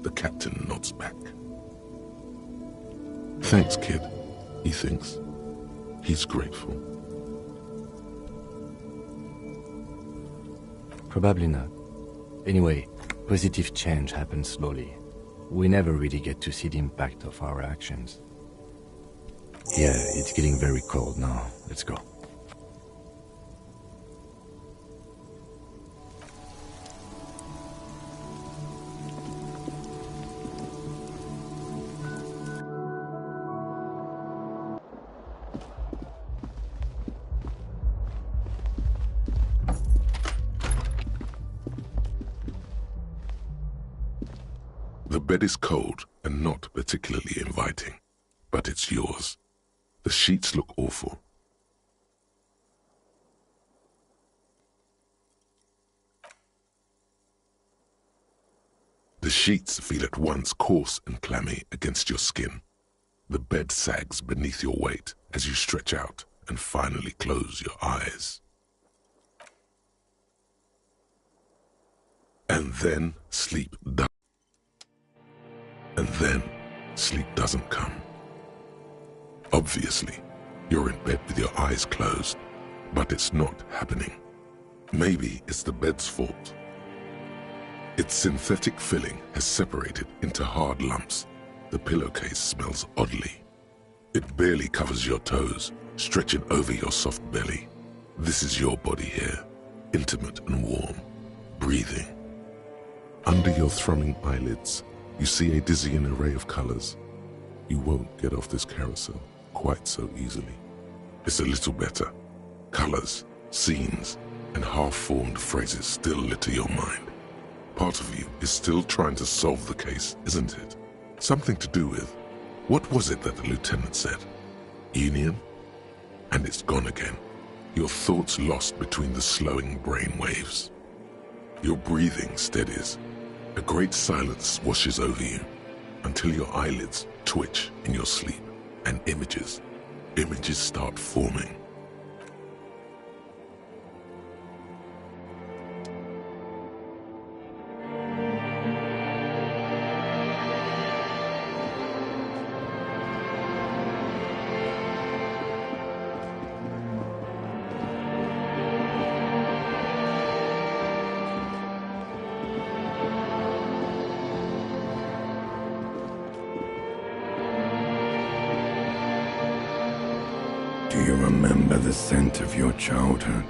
The captain nods back. Thanks, kid, he thinks. He's grateful. Probably not. Anyway, positive change happens slowly. We never really get to see the impact of our actions. Yeah, it's getting very cold now. Let's go. The bed is cold and not particularly inviting, but it's yours. The sheets look awful. The sheets feel at once coarse and clammy against your skin. The bed sags beneath your weight as you stretch out and finally close your eyes. And then sleep doesn't come. Obviously, you're in bed with your eyes closed, but it's not happening. Maybe it's the bed's fault. Its synthetic filling has separated into hard lumps. The pillowcase smells oddly. It barely covers your toes, stretching over your soft belly. This is your body here, intimate and warm, breathing. Under your thrumming eyelids, you see a dizzying array of colors. You won't get off this carousel quite so easily. It's a little better. Colors, scenes, and half-formed phrases still litter your mind. Part of you is still trying to solve the case, isn't it? Something to do with, what was it that the lieutenant said? Union? And it's gone again. Your thoughts lost between the slowing brain waves. Your breathing steadies. A great silence washes over you until your eyelids twitch in your sleep and images start forming. Do you remember the scent of your childhood?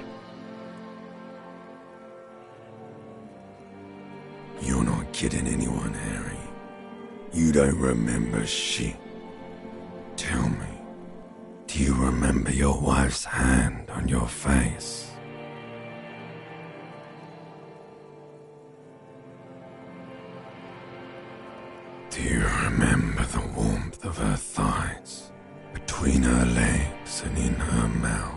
You're not kidding anyone, Harry. You don't remember shit. Tell me, do you remember your wife's hand on your face? Do you remember the warmth of her thighs between her legs and in her mouth?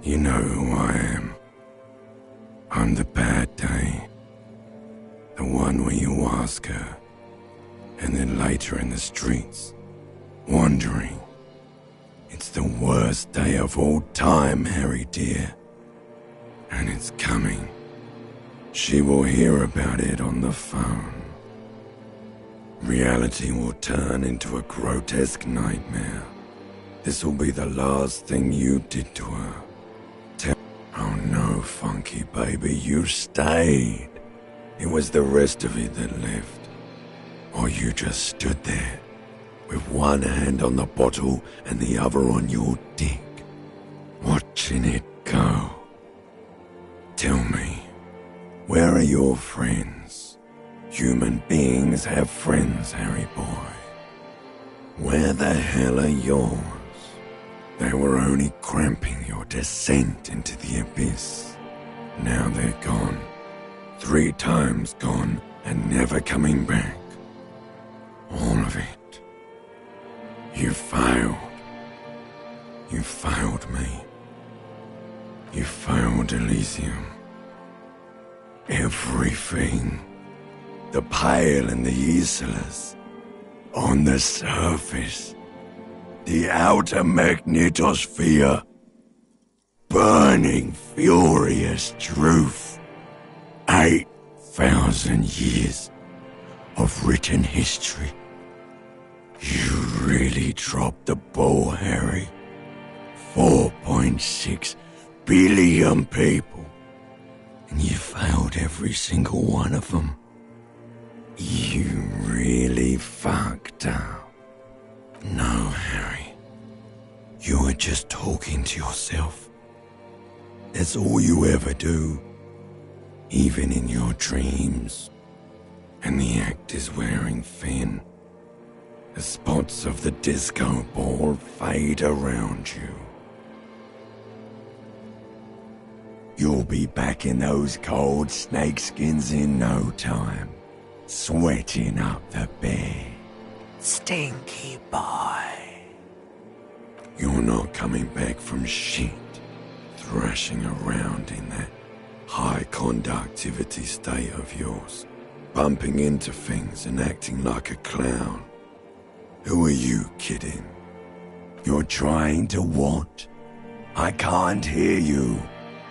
You know who I am. I'm the bad day. The one where you ask her, and then later in the streets, wandering. It's the worst day of all time, Harry dear. And it's coming. She will hear about it on the phone. Reality will turn into a grotesque nightmare. This will be the last thing you did to her. Oh no, Funky baby, you stayed. It was the rest of it that left. Or you just stood there, with one hand on the bottle and the other on your dick, watching it go. Tell me, where are your friends? Human beings have friends, Harry boy. Where the hell are yours? They were only cramping your descent into the abyss. Now they're gone. 3 times gone and never coming back. All of it. You failed. You failed me. You failed Elysium. Everything. The pale and the useless. On the surface, the outer magnetosphere. Burning, furious truth. 8,000 years of written history. You really dropped the ball, Harry. 4.6 billion people. And you failed every single one of them. You really fucked up. No, Harry. You were just talking to yourself. That's all you ever do. Even in your dreams. And the act is wearing thin. The spots of the disco ball fade around you. You'll be back in those cold snakeskins in no time. Sweating up the bed. Stinky boy. You're not coming back from shit. Thrashing around in that high conductivity state of yours. Bumping into things and acting like a clown. Who are you kidding? You're trying to what? I can't hear you.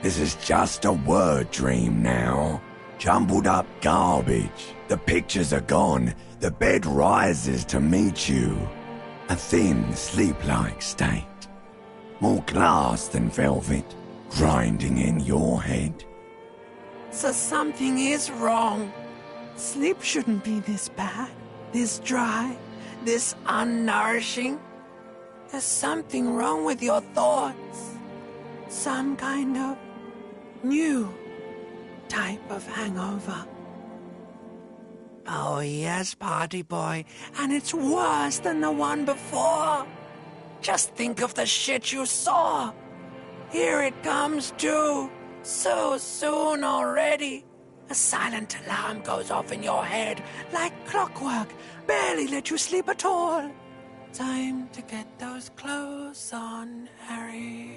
This is just a word dream now. Jumbled up garbage. The pictures are gone. The bed rises to meet you. A thin, sleep-like state. More glass than velvet. Grinding in your head. So something is wrong. Sleep shouldn't be this bad, this dry, this unnourishing. There's something wrong with your thoughts. Some kind of new type of hangover. Oh yes, Party Boy, and it's worse than the one before. Just think of the shit you saw. Here it comes too, so soon already. A silent alarm goes off in your head like clockwork, barely let you sleep at all. Time to get those clothes on, Harry.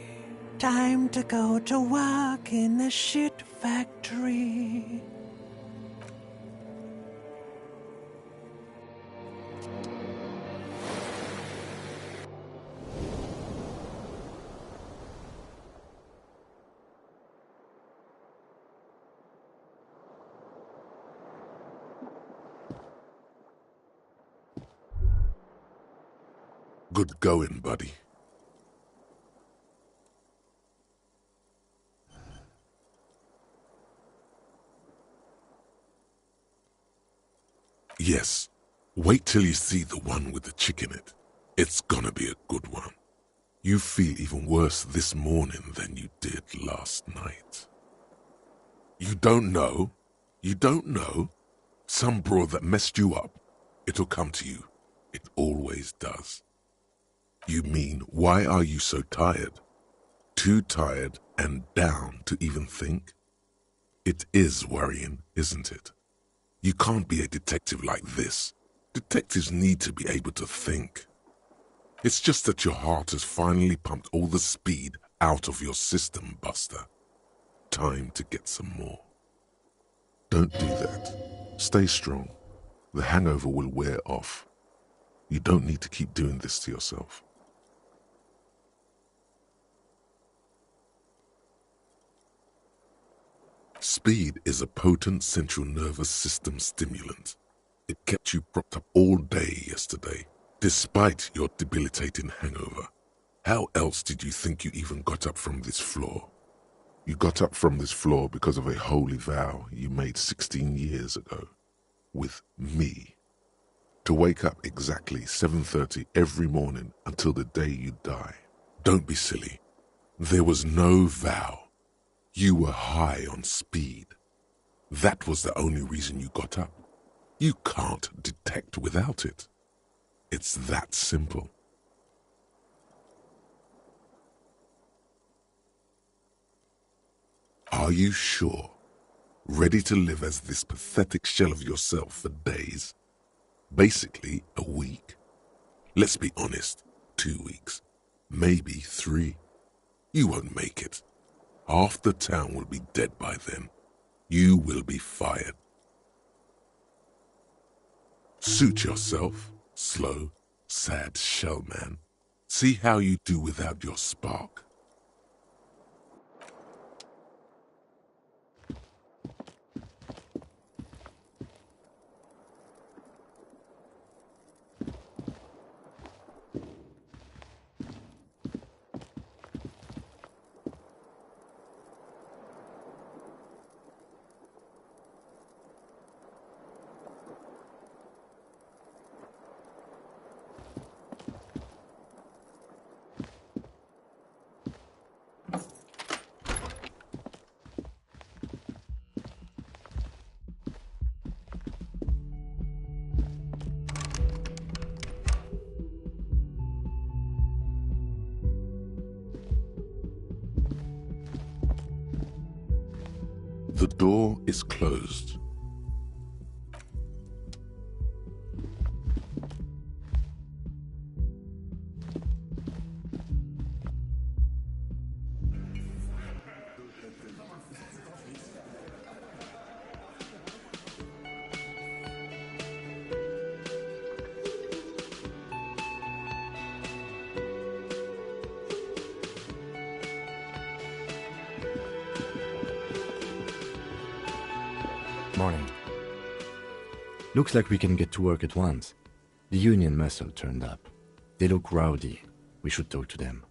Time to go to work in the shit factory. Good going, buddy. Yes, wait till you see the one with the chick in it. It's gonna be a good one. You feel even worse this morning than you did last night. You don't know? You don't know? Some broad that messed you up, it'll come to you. It always does. You mean, why are you so tired? Too tired and down to even think? It is worrying, isn't it? You can't be a detective like this. Detectives need to be able to think. It's just that your heart has finally pumped all the speed out of your system, Buster. Time to get some more. Don't do that. Stay strong. The hangover will wear off. You don't need to keep doing this to yourself. Speed is a potent central nervous system stimulant. It kept you propped up all day yesterday, despite your debilitating hangover. How else did you think you even got up from this floor? You got up from this floor because of a holy vow you made 16 years ago. With me. To wake up exactly 7:30 every morning until the day you die. Don't be silly. There was no vow. You were high on speed. That was the only reason you got up. You can't detect without it. It's that simple. Are you sure? Ready to live as this pathetic shell of yourself for days? Basically, a week? Let's be honest, 2 weeks. Maybe 3. You won't make it. Half the town will be dead by then. You will be fired. Suit yourself, slow, sad shell man. See how you do without your spark. The door is closed. Morning. Looks like we can get to work at once. The union muscle turned up. They look rowdy. We should talk to them.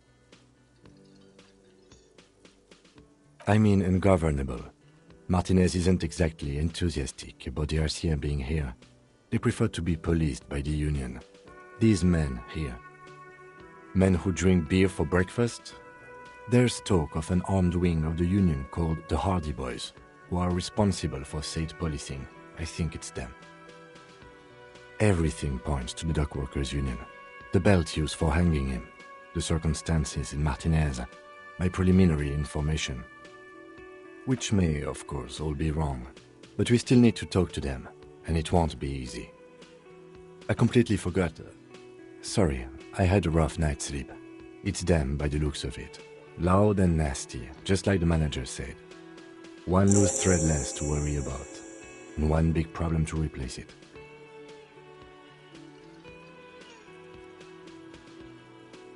I mean ungovernable. Martinez isn't exactly enthusiastic about the RCM being here. They prefer to be policed by the union. These men here. Men who drink beer for breakfast? There's talk of an armed wing of the union called the Hardie Boys, who are responsible for state policing. I think it's them. Everything points to the dockworkers' union. The belt used for hanging him, the circumstances in Martinez, my preliminary information. Which may, of course, all be wrong, but we still need to talk to them, and it won't be easy. I completely forgot. Sorry, I had a rough night's sleep. It's them by the looks of it. Loud and nasty, just like the manager said. One loose thread less to worry about, and one big problem to replace it.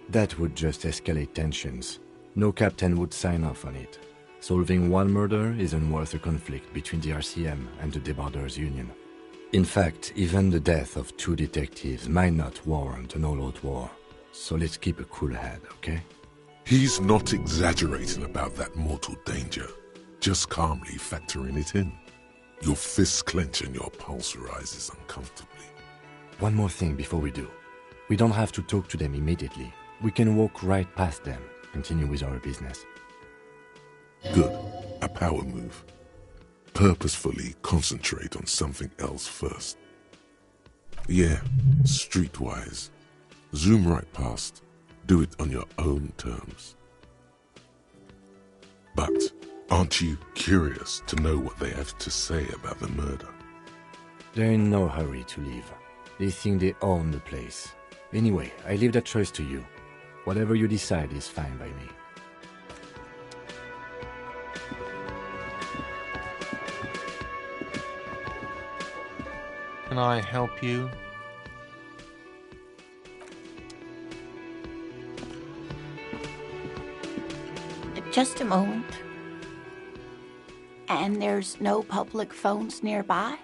That would just escalate tensions. No captain would sign off on it. Solving one murder isn't worth a conflict between the RCM and the Debarders Union. In fact, even the death of 2 detectives might not warrant an all-out war. So let's keep a cool head, okay? He's not exaggerating about that mortal danger. Just calmly factoring it in. Your fists clench and your pulse rises uncomfortably. One more thing before we do. We don't have to talk to them immediately. We can walk right past them, continue with our business. Good. A power move. Purposefully concentrate on something else first. Yeah, streetwise. Zoom right past. Do it on your own terms. But aren't you curious to know what they have to say about the murder? They're in no hurry to leave. They think they own the place. Anyway, I leave that choice to you. Whatever you decide is fine by me. Can I help you? Just a moment. And there's no public phones nearby?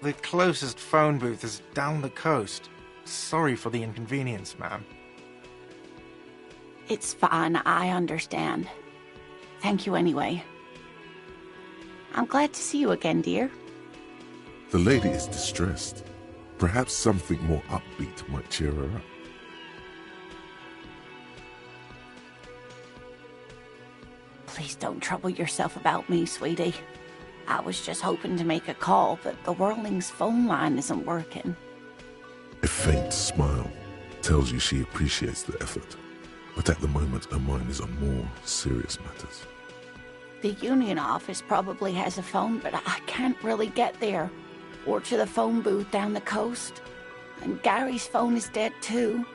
The closest phone booth is down the coast. Sorry for the inconvenience, ma'am. It's fine, I understand. Thank you anyway. I'm glad to see you again, dear. The lady is distressed. Perhaps something more upbeat might cheer her up. Please don't trouble yourself about me, sweetie. I was just hoping to make a call, but the Whirling's phone line isn't working. A faint smile tells you she appreciates the effort, but at the moment her mind is on more serious matters. The union office probably has a phone, but I can't really get there. Or to the phone booth down the coast. And Gary's phone is dead too.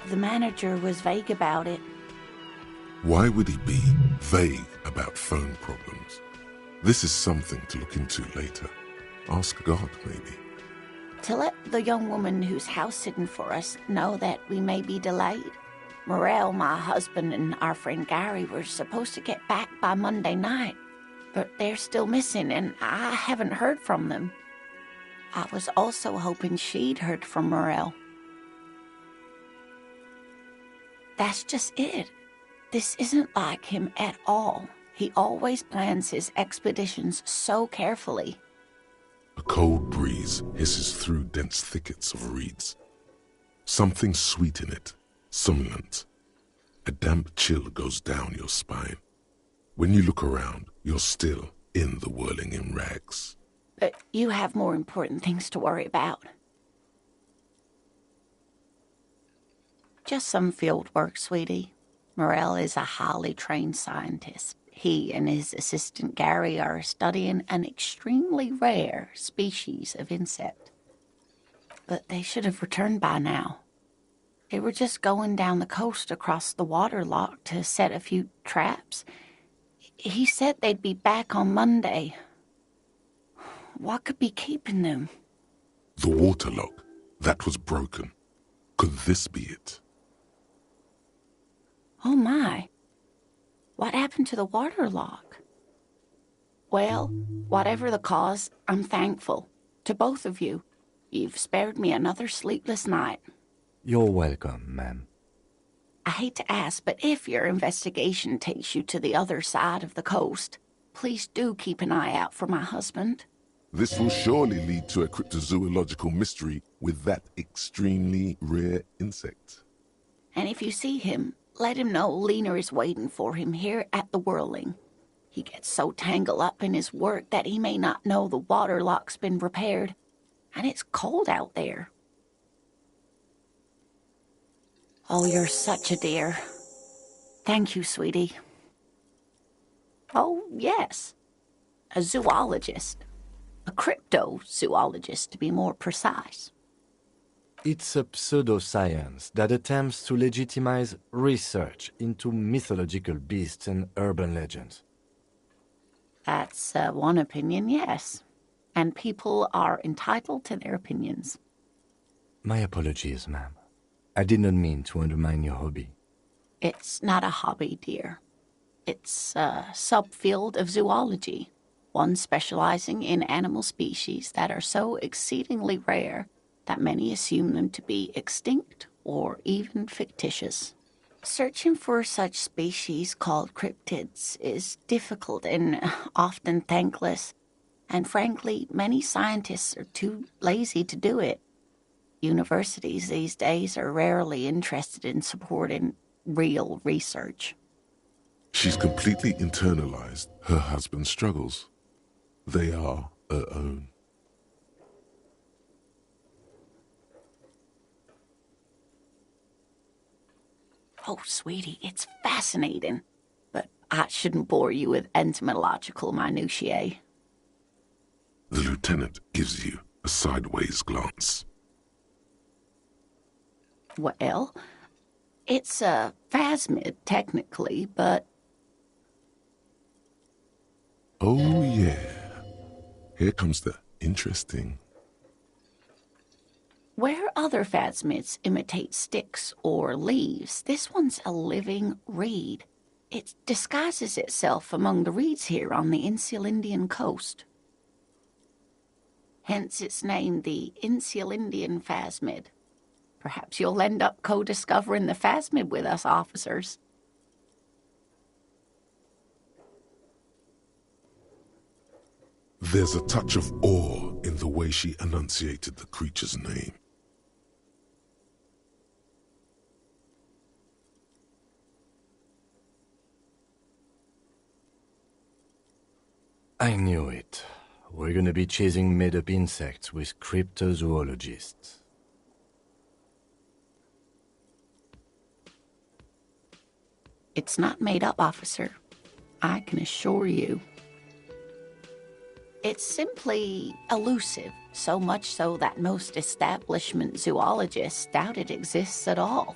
The manager was vague about it. Why would he be vague about phone problems? This is something to look into later. Ask God, maybe. To let the young woman who's house-sitting for us know that we may be delayed. Morel, my husband, and our friend Gary were supposed to get back by Monday night, but they're still missing, and I haven't heard from them. I was also hoping she'd heard from Morel. That's just it. This isn't like him at all. He always plans his expeditions so carefully. A cold breeze hisses through dense thickets of reeds. Something sweet in it, somnolent. A damp chill goes down your spine. When you look around, you're still in the whirling in rags. But you have more important things to worry about. Just some field work, sweetie. Morel is a highly trained scientist. He and his assistant Gary are studying an extremely rare species of insect. But they should have returned by now. They were just going down the coast across the water lock to set a few traps. He said they'd be back on Monday. What could be keeping them? The water lock, that was broken. Could this be it? Oh my. What happened to the water lock? Well, whatever the cause, I'm thankful. To both of you. You've spared me another sleepless night. You're welcome, ma'am. I hate to ask, but if your investigation takes you to the other side of the coast, please do keep an eye out for my husband. This will surely lead to a cryptozoological mystery with that extremely rare insect. And if you see him, let him know Lena is waiting for him here at the Whirling. He gets so tangled up in his work that he may not know the water lock's been repaired, and it's cold out there. Oh, you're such a dear. Thank you, sweetie. Oh, yes. A zoologist. A cryptozoologist, to be more precise. It's a pseudoscience that attempts to legitimize research into mythological beasts and urban legends. That's one opinion, yes. And people are entitled to their opinions. My apologies, ma'am. I did not mean to undermine your hobby. It's not a hobby, dear. It's a subfield of zoology, one specializing in animal species that are so exceedingly rare that many assume them to be extinct or even fictitious. Searching for such species called cryptids is difficult and often thankless, and frankly, many scientists are too lazy to do it. Universities these days are rarely interested in supporting real research. She's completely internalized her husband's struggles. They are her own. Oh, sweetie, it's fascinating. But I shouldn't bore you with entomological minutiae. The lieutenant gives you a sideways glance. Well, it's a phasmid, technically, but... Oh, yeah. Here comes the interesting. Where other phasmids imitate sticks or leaves, this one's a living reed. It disguises itself among the reeds here on the Insular Indian coast. Hence it's named the Insular Indian phasmid. Perhaps you'll end up co-discovering the phasmid with us, officers. There's a touch of awe in the way she enunciated the creature's name. I knew it. We're gonna be chasing made-up insects with cryptozoologists. It's not made up, officer. I can assure you. It's simply elusive, so much so that most establishment zoologists doubt it exists at all.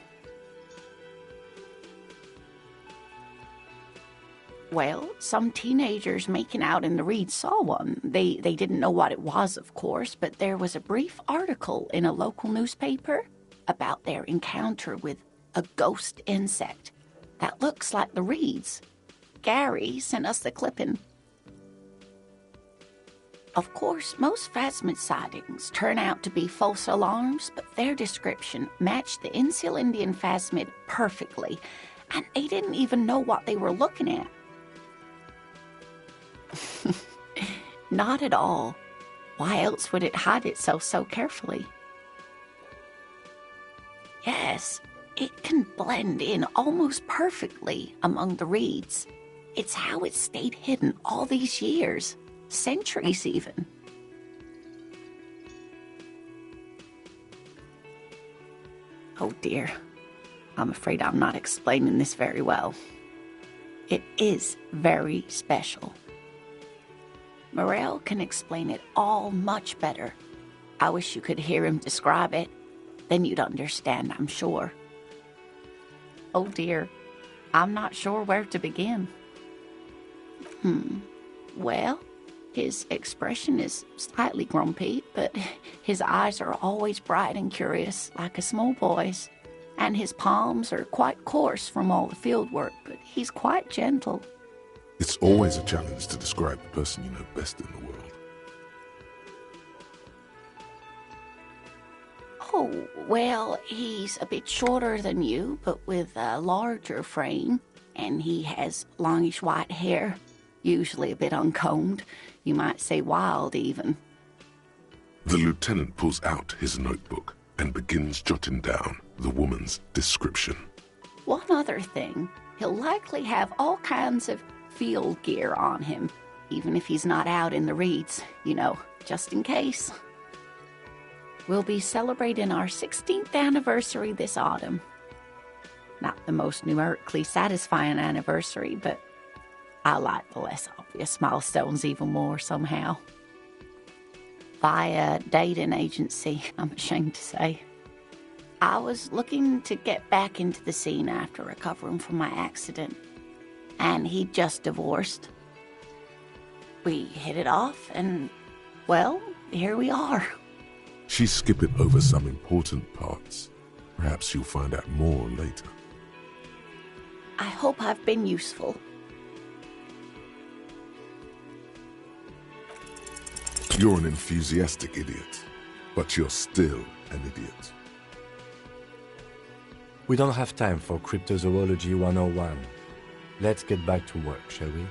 Well, some teenagers making out in the reeds saw one. They didn't know what it was, of course, but there was a brief article in a local newspaper about their encounter with a ghost insect that looks like the reeds. Gary sent us the clipping. Of course, most phasmid sightings turn out to be false alarms, but their description matched the Insil Indian phasmid perfectly, and they didn't even know what they were looking at. Not at all. Why else would it hide itself so carefully? Yes, it can blend in almost perfectly among the reeds. It's how it stayed hidden all these years, centuries even. Oh dear, I'm afraid I'm not explaining this very well. It is very special. Morel can explain it all much better. I wish you could hear him describe it. Then you'd understand, I'm sure. Oh dear, I'm not sure where to begin. Well, his expression is slightly grumpy, but his eyes are always bright and curious, like a small boy's. And his palms are quite coarse from all the field work, but he's quite gentle. It's always a challenge to describe the person you know best in the world. Oh, well, he's a bit shorter than you, but with a larger frame, and he has longish white hair, usually a bit uncombed. You might say wild, even. The lieutenant pulls out his notebook and begins jotting down the woman's description. One other thing, he'll likely have all kinds of field gear on him, even if he's not out in the reeds, just in case. We'll be celebrating our 16th anniversary this autumn. Not the most numerically satisfying anniversary, but I like the less obvious milestones even more somehow. Via dating agency, I'm ashamed to say. I was looking to get back into the scene after recovering from my accident, and he'd just divorced. We hit it off, and, well, here we are. She's skipping over some important parts. Perhaps you'll find out more later. I hope I've been useful. You're an enthusiastic idiot, but you're still an idiot. We don't have time for Cryptozoology 101. Let's get back to work, shall we?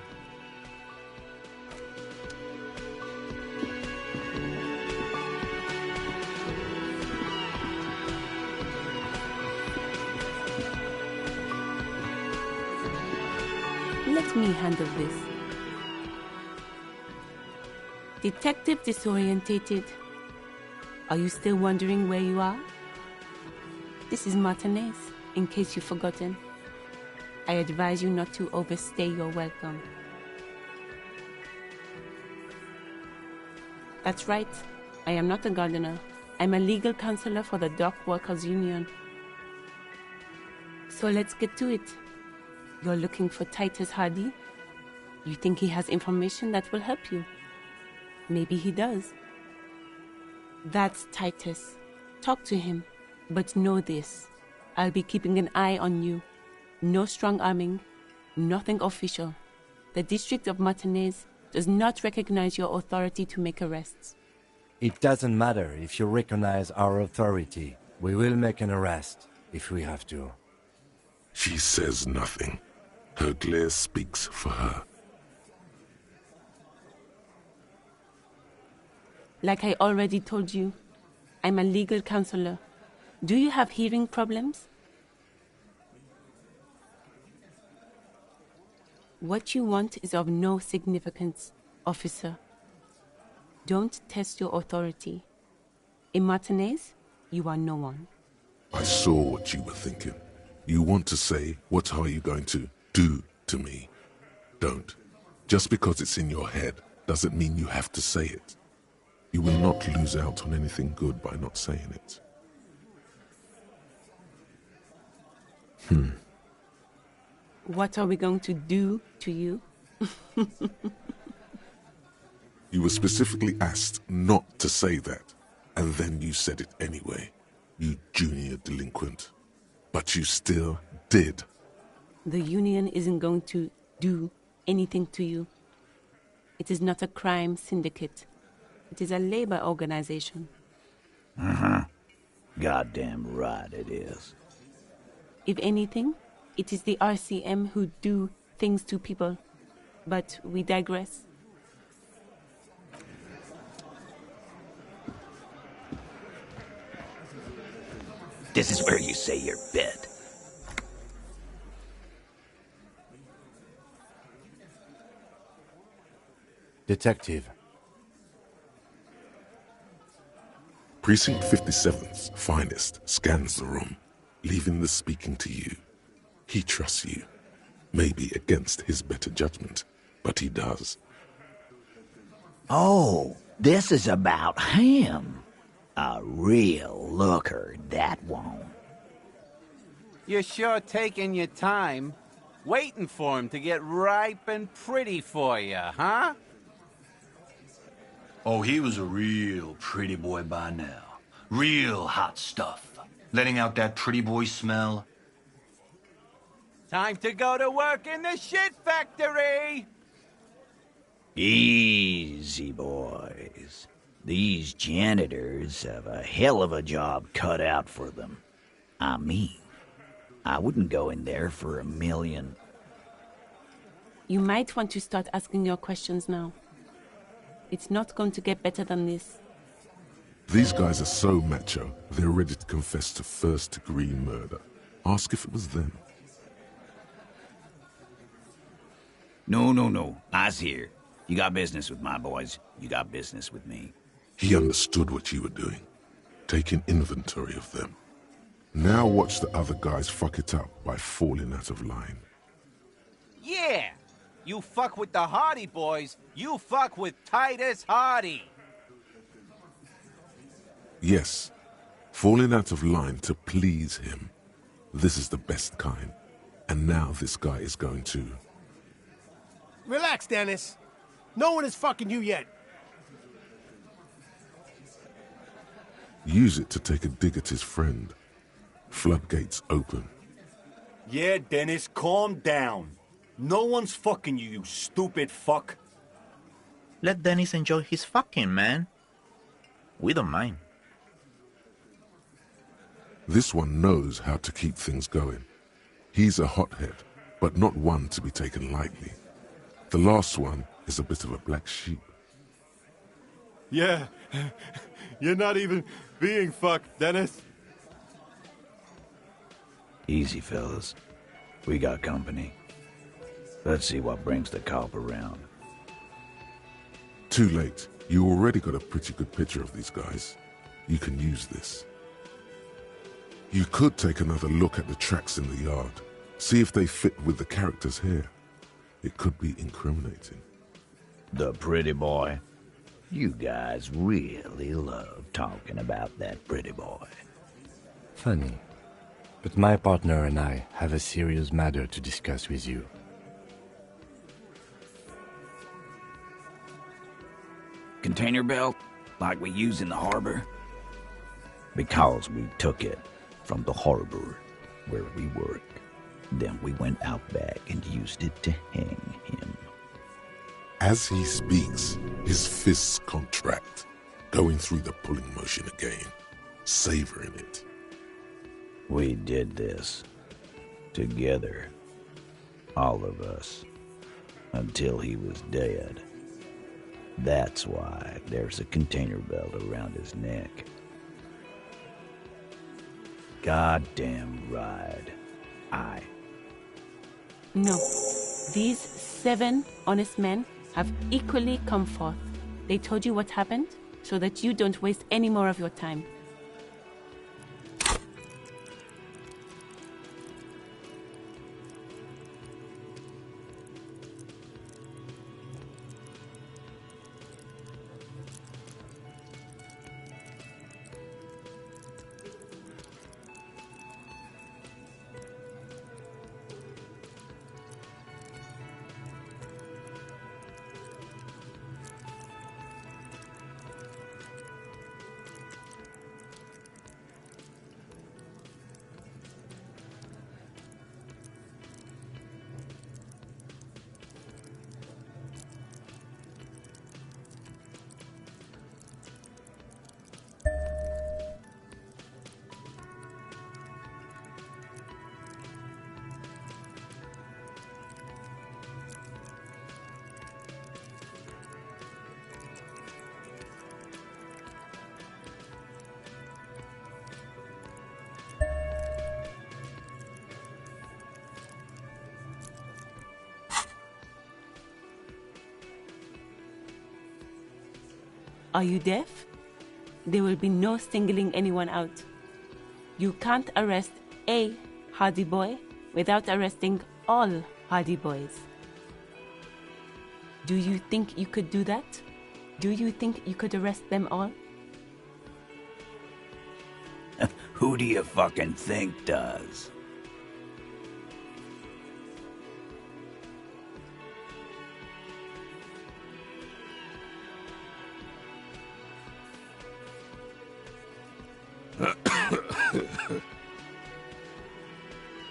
Let me handle this. Detective disorientated. Are you still wondering where you are? This is Martinez, in case you've forgotten. I advise you not to overstay your welcome. That's right. I am not a gardener. I'm a legal counselor for the Dock Workers Union. So let's get to it. You're looking for Titus Hardie? You think he has information that will help you? Maybe he does. That's Titus. Talk to him. But know this. I'll be keeping an eye on you. No strong arming. Nothing official. The District of Martinez does not recognize your authority to make arrests. It doesn't matter if you recognize our authority. We will make an arrest, if we have to. She says nothing. Her glare speaks for her. Like I already told you, I'm a legal counselor. Do you have hearing problems? What you want is of no significance, officer. Don't test your authority. In Martinez, you are no one. I saw what you were thinking. You want to say, what are you going to do to me? Don't. Just because it's in your head doesn't mean you have to say it. You will not lose out on anything good by not saying it. What are we going to do to you? You were specifically asked not to say that, and then you said it anyway, you junior delinquent. But you still did. The union isn't going to do anything to you. It is not a crime syndicate. It is a labor organization. Goddamn right it is. If anything, it is the RCM who do things to people. But we digress. This is where you say your bit. Detective. Precinct 57's finest scans the room, leaving the speaking to you. He trusts you. Maybe against his better judgment, but he does. Oh, this is about him. A real looker, that one. You're sure taking your time, waiting for him to get ripe and pretty for you, huh? Oh, he was a real pretty boy by now. Real hot stuff. Letting out that pretty boy smell. Time to go to work in the shit factory! Easy, boys. These janitors have a hell of a job cut out for them. I mean, I wouldn't go in there for $1 million. You might want to start asking your questions now. It's not going to get better than this. These guys are so macho, they're ready to confess to first-degree murder. Ask if it was them. No. I's here. You got business with my boys. You got business with me. He understood what you were doing, taking inventory of them. Now watch the other guys fuck it up by falling out of line. Yeah! You fuck with the Hardie Boys, you fuck with Titus Hardie! Yes, falling out of line to please him. This is the best kind. And now this guy is going to... Relax, Dennis. No one is fucking you yet. use it to take a dig at his friend. Floodgates open. Yeah, Dennis, calm down. No one's fucking you, you stupid fuck. Let Dennis enjoy his fucking, man. We don't mind. This one knows how to keep things going. He's a hothead, but not one to be taken lightly. The last one is a bit of a black sheep. Yeah, you're not even being fucked, Dennis. Easy, fellas. We got company. Let's see what brings the cop around. Too late. You already got a pretty good picture of these guys. You can use this. You could take another look at the tracks in the yard. See if they fit with the characters here. It could be incriminating. The pretty boy. You guys really love talking about that pretty boy. Funny. But my partner and I have a serious matter to discuss with you. Container belt, like we use in the harbor? Because we took it from the harbor where we work. Then we went out back and used it to hang him. As he speaks, his fists contract, going through the pulling motion again, savoring it. We did this together, all of us, until he was dead. That's why there's a container belt around his neck. Goddamn right. No. These 7 honest men have equally come forth. They told you what happened so that you don't waste any more of your time. Are you deaf? There will be no singling anyone out. You can't arrest a Hardie Boy without arresting all Hardie Boys. Do you think you could do that? Do you think you could arrest them all? Who do you fucking think does?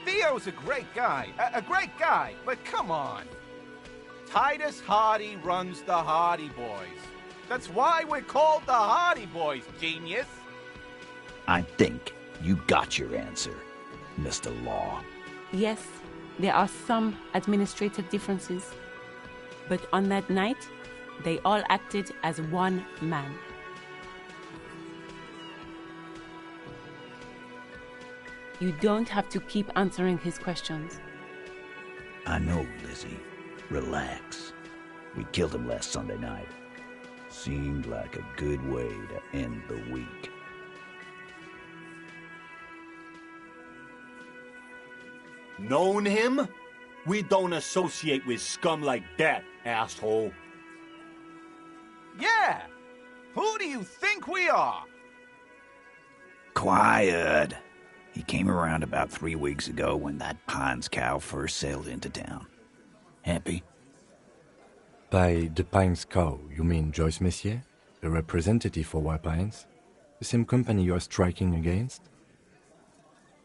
Theo's a great guy, a great guy, but come on. Titus Hardie runs the Hardie Boys. That's why we're called the Hardie Boys, genius. I think you got your answer, Mr. Law. Yes, there are some administrative differences. But on that night, they all acted as one man. You don't have to keep answering his questions. I know, Lizzie. Relax. We killed him last Sunday night. Seemed like a good way to end the week. Known him? We don't associate with scum like that, asshole. Yeah! Who do you think we are? Quiet. He came around about 3 weeks ago when that Pines cow first sailed into town. Happy? By the Pines cow, you mean Joyce Messier, the representative for White Pines? The same company you are striking against?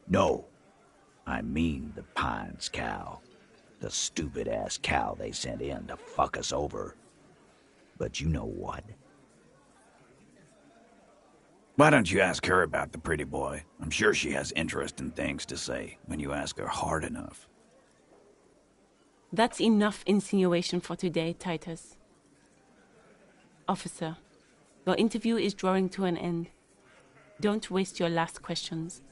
No. I mean the Pines cow. The stupid-ass cow they sent in to fuck us over. But you know what? Why don't you ask her about the pretty boy? I'm sure she has interesting things to say when you ask her hard enough. That's enough insinuation for today, Titus. Officer, your interview is drawing to an end. Don't waste your last questions.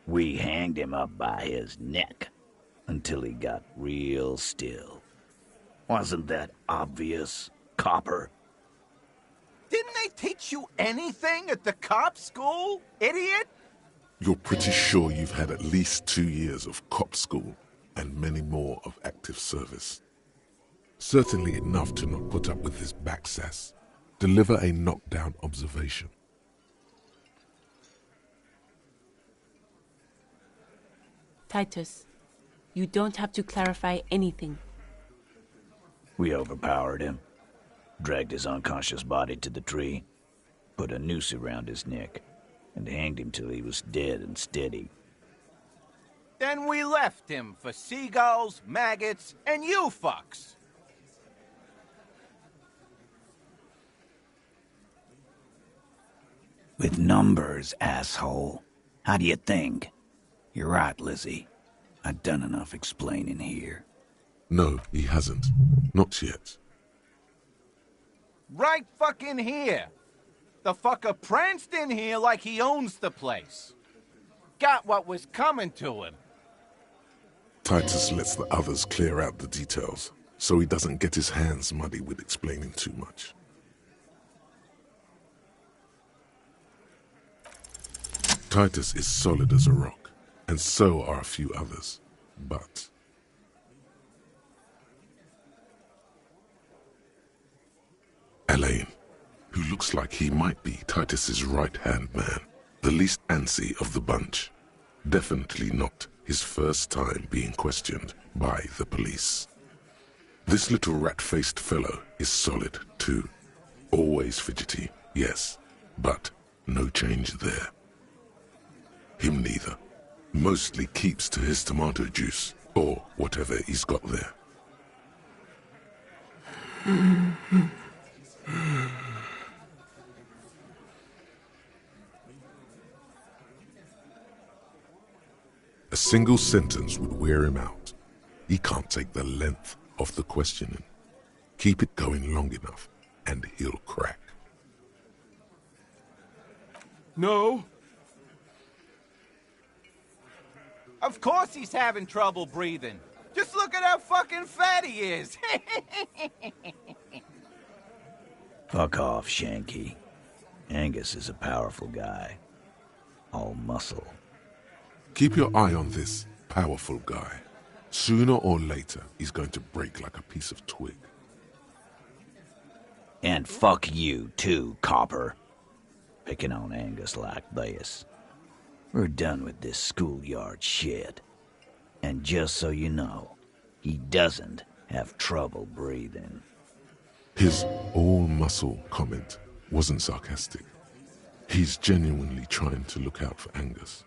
We hanged him up by his neck until he got real still. Wasn't that obvious, copper? Didn't they teach you anything at the cop school, idiot? You're pretty sure you've had at least 2 years of cop school and many more of active service. Certainly enough to not put up with this backsass. Deliver a knockdown observation. Titus, you don't have to clarify anything. We overpowered him, dragged his unconscious body to the tree, put a noose around his neck, and hanged him till he was dead and steady. Then we left him for seagulls, maggots, and you fucks. With numbers, asshole. How do you think? You're right, Lizzie. I've done enough explaining here. No, he hasn't. Not yet. Right fucking here. The fucker pranced in here like he owns the place. Got what was coming to him. Titus lets the others clear out the details, so he doesn't get his hands muddy with explaining too much. Titus is solid as a rock, and so are a few others, but... Elaine, who looks like he might be Titus's right-hand man, the least antsy of the bunch. Definitely not his first time being questioned by the police. This little rat-faced fellow is solid, too. Always fidgety, yes, but no change there. Him neither. Mostly keeps to his tomato juice, or whatever he's got there. A single sentence would wear him out. He can't take the length of the questioning. Keep it going long enough, and he'll crack. No. Of course he's having trouble breathing. Just look at how fucking fat he is. Fuck off, Shanky. Angus is a powerful guy. All muscle. Keep your eye on this powerful guy. Sooner or later, he's going to break like a piece of twig. And fuck you, too, Copper. Picking on Angus like this. We're done with this schoolyard shit. And just so you know, he doesn't have trouble breathing. His all-muscle comment wasn't sarcastic. He's genuinely trying to look out for Angus.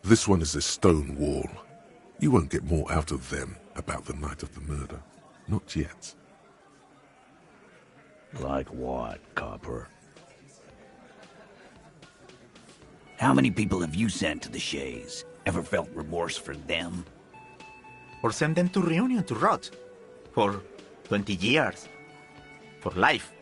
This one is a stone wall. You won't get more out of them about the night of the murder. Not yet. Like what, Copper? How many people have you sent to the Shays? Ever felt remorse for them? Or send them to Reunion to rot. For 20 years. For life.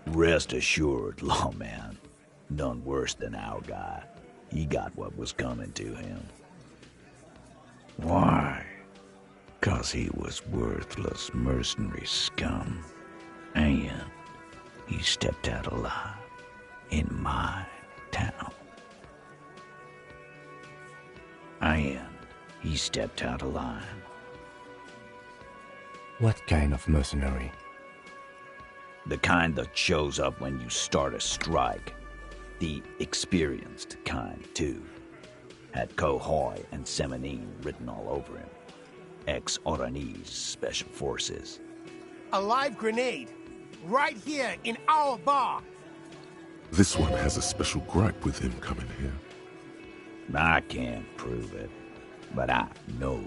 Rest assured, lawman. None worse than our guy. He got what was coming to him. Why? 'Cause he was worthless mercenary scum. And he stepped out alive in my town. And he stepped out alive. What kind of mercenary? The kind that shows up when you start a strike. The experienced kind, too. Had Cohoy and Semenine written all over him. Ex-Oranese Special Forces. A live grenade. Right here in our bar. This one has a special gripe with him coming here. I can't prove it, but I know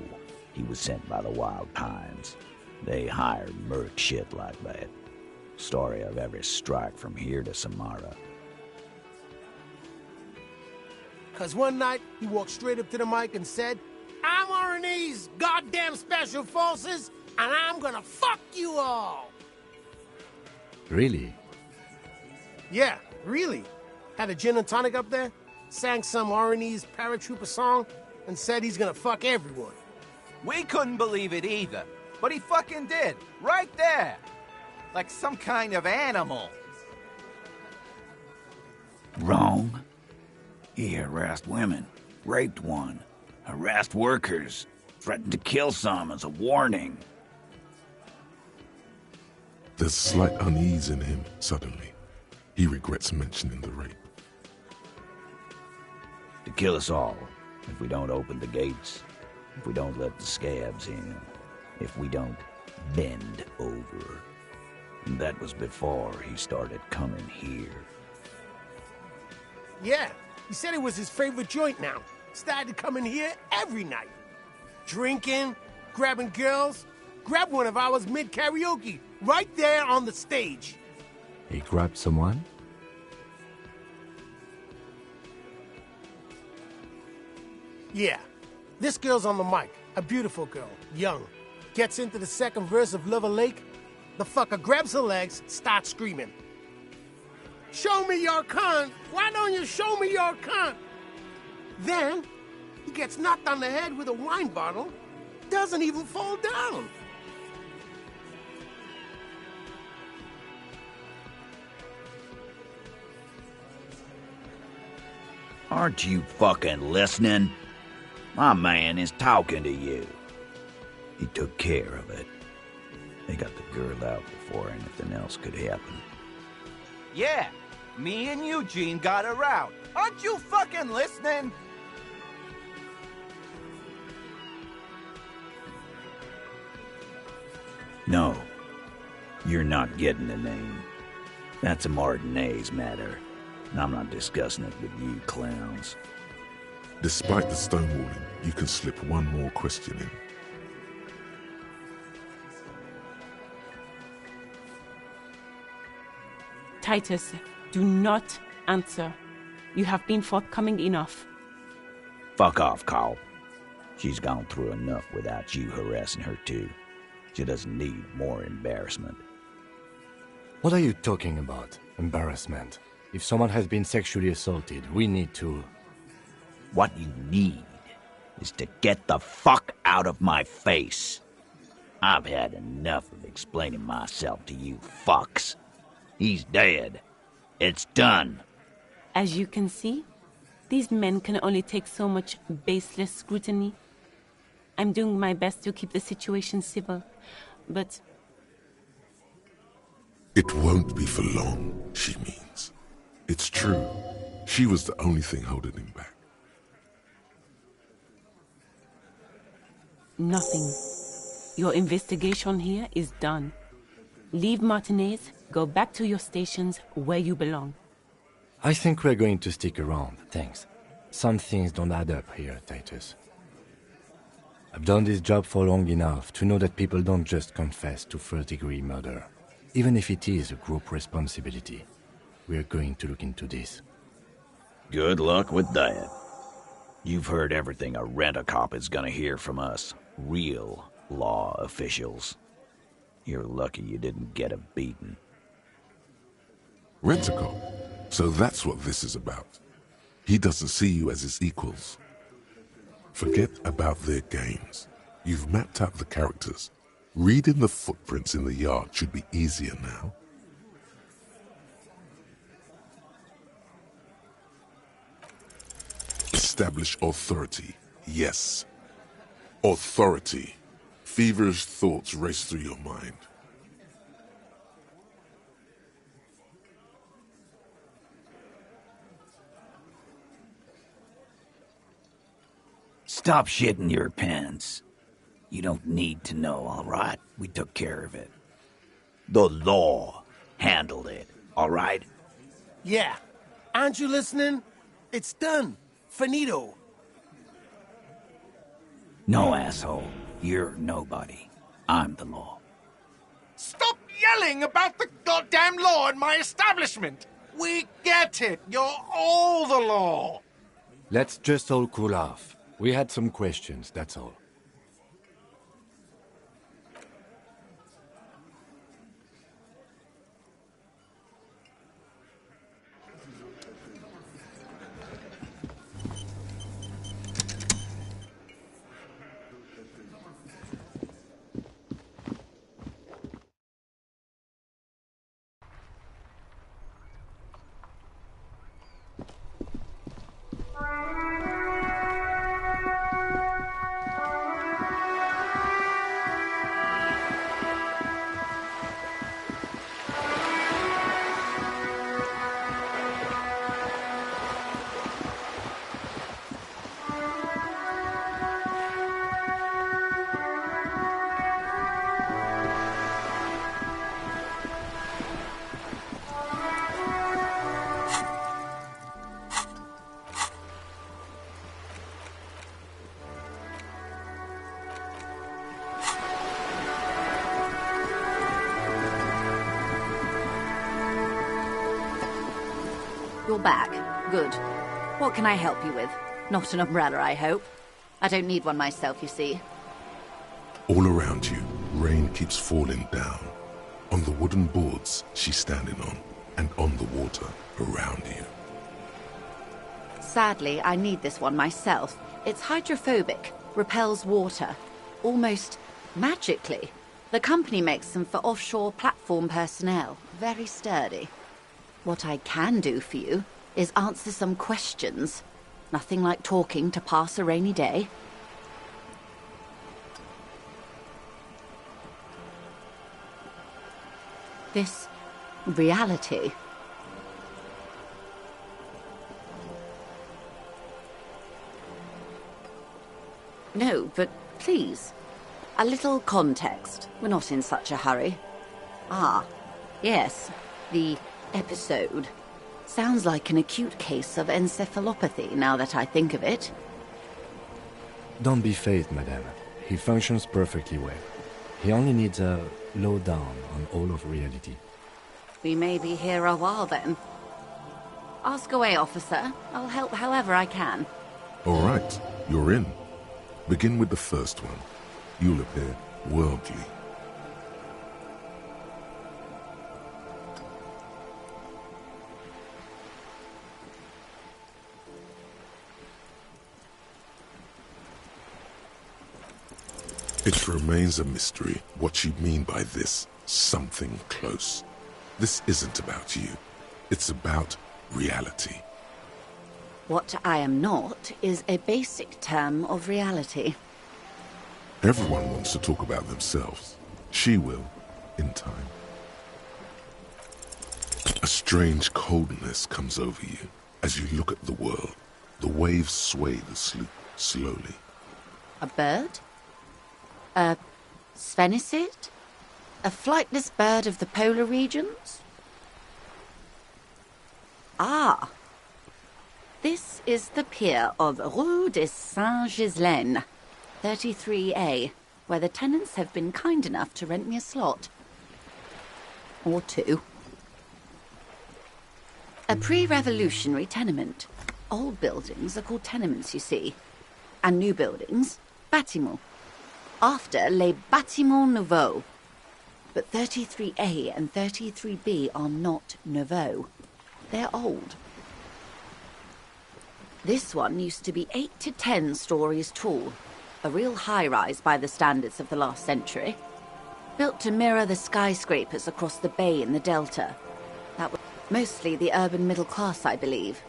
he was sent by the Wild Pines. They hired merc shit like that. Story of every strike from here to Samara. 'Cause one night, he walked straight up to the mic and said, I'm Oranese goddamn Special Forces, and I'm gonna fuck you all! Really? Yeah, really. Had a gin and tonic up there, sang some Oranese paratrooper song, and said he's gonna fuck everyone. We couldn't believe it either, but he fucking did, right there. Like some kind of animal. Wrong. He harassed women, raped one, harassed workers, threatened to kill some as a warning. There's slight unease in him, suddenly. He regrets mentioning the rape. To kill us all, if we don't open the gates, if we don't let the scabs in, if we don't bend over. And that was before he started coming here. Yeah, he said it was his favorite joint now. Started to come in here every night. Drinking, grabbing girls. Grabbed one of ours mid-karaoke, right there on the stage. He grabbed someone? Yeah, this girl's on the mic. A beautiful girl, young. Gets into the second verse of Lover Lake. The fucker grabs her legs, starts screaming. Show me your cunt! Why don't you show me your cunt? Then, he gets knocked on the head with a wine bottle, doesn't even fall down. Aren't you fucking listening? My man is talking to you. He took care of it. They got the girl out before anything else could happen. Yeah, me and Eugene got her out. Aren't you fucking listening? No, you're not getting the name. That's a Martinez matter, and I'm not discussing it with you clowns. Despite the stonewalling, you can slip one more question in. Titus, do not answer. You have been forthcoming enough. Fuck off, Carl. She's gone through enough without you harassing her too. She doesn't need more embarrassment. What are you talking about? Embarrassment? If someone has been sexually assaulted, we need to... What you need is to get the fuck out of my face. I've had enough of explaining myself to you fucks. He's dead. It's done. As you can see, these men can only take so much baseless scrutiny. I'm doing my best to keep the situation civil, but... It won't be for long, she means. It's true. She was the only thing holding him back. Nothing. Your investigation here is done. Leave Martinez, go back to your stations where you belong. I think we're going to stick around, thanks. Some things don't add up here, Titus. I've done this job for long enough to know that people don't just confess to first-degree murder. Even if it is a group responsibility, we're going to look into this. Good luck with that. You've heard everything a rent-a-cop is gonna hear from us. Real law officials. You're lucky you didn't get a beating. Rent-a-cop? So that's what this is about. He doesn't see you as his equals. Forget about their games. You've mapped out the characters. Reading the footprints in the yard should be easier now. Establish authority. Yes. Authority. Feverish thoughts race through your mind. Stop shitting your pants. You don't need to know, all right? We took care of it. The law handled it, all right? Yeah. Aren't you listening? It's done. Finito. No, asshole. You're nobody. I'm the law. Stop yelling about the goddamn law in my establishment! We get it. You're all the law. Let's just all cool off. We had some questions, that's all. You're back. Good. What can I help you with? Not an umbrella, I hope. I don't need one myself, you see. All around you, rain keeps falling down. On the wooden boards she's standing on, and on the water around you. Sadly, I need this one myself. It's hydrophobic, repels water, almost magically. The company makes them for offshore platform personnel. Very sturdy. What I can do for you is answer some questions. Nothing like talking to pass a rainy day. This reality. No, but please. A little context. We're not in such a hurry. Ah, yes, the episode. Sounds like an acute case of encephalopathy, now that I think of it. Don't be phased, madame. He functions perfectly well. He only needs a lowdown on all of reality. We may be here a while then. Ask away, officer. I'll help however I can. All right, you're in. Begin with the first one. You'll appear worldly. It remains a mystery what you mean by this something close. This isn't about you. It's about reality. What I am not is a basic term of reality. Everyone wants to talk about themselves. She will, in time. A strange coldness comes over you as you look at the world. The waves sway the sloop slowly. A bird? A sphenicid? A flightless bird of the polar regions? Ah! This is the pier of Rue de Saint-Ghislain, 33A, where the tenants have been kind enough to rent me a slot. Or two. A pre-revolutionary tenement. Old buildings are called tenements, you see. And new buildings, bâtiments. After les bâtiments nouveaux. But 33A and 33B are not nouveaux. They're old. This one used to be 8 to 10 stories tall. A real high-rise by the standards of the last century. Built to mirror the skyscrapers across the bay in the Delta. That was mostly the urban middle class, I believe.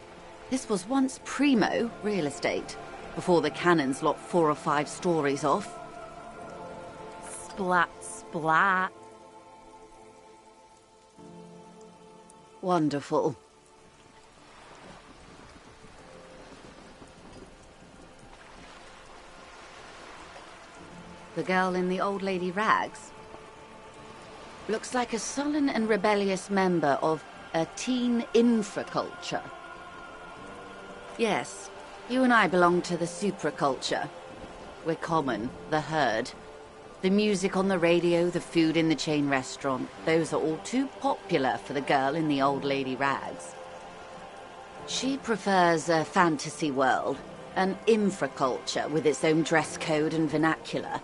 This was once primo real estate, before the cannons lopped 4 or 5 stories off. Splat, splat. Wonderful. The girl in the old lady rags looks like a sullen and rebellious member of a teen infraculture. Yes, you and I belong to the supraculture. We're common, the herd. The music on the radio, the food in the chain restaurant, those are all too popular for the girl in the old lady rags. She prefers a fantasy world, an infraculture with its own dress code and vernacular.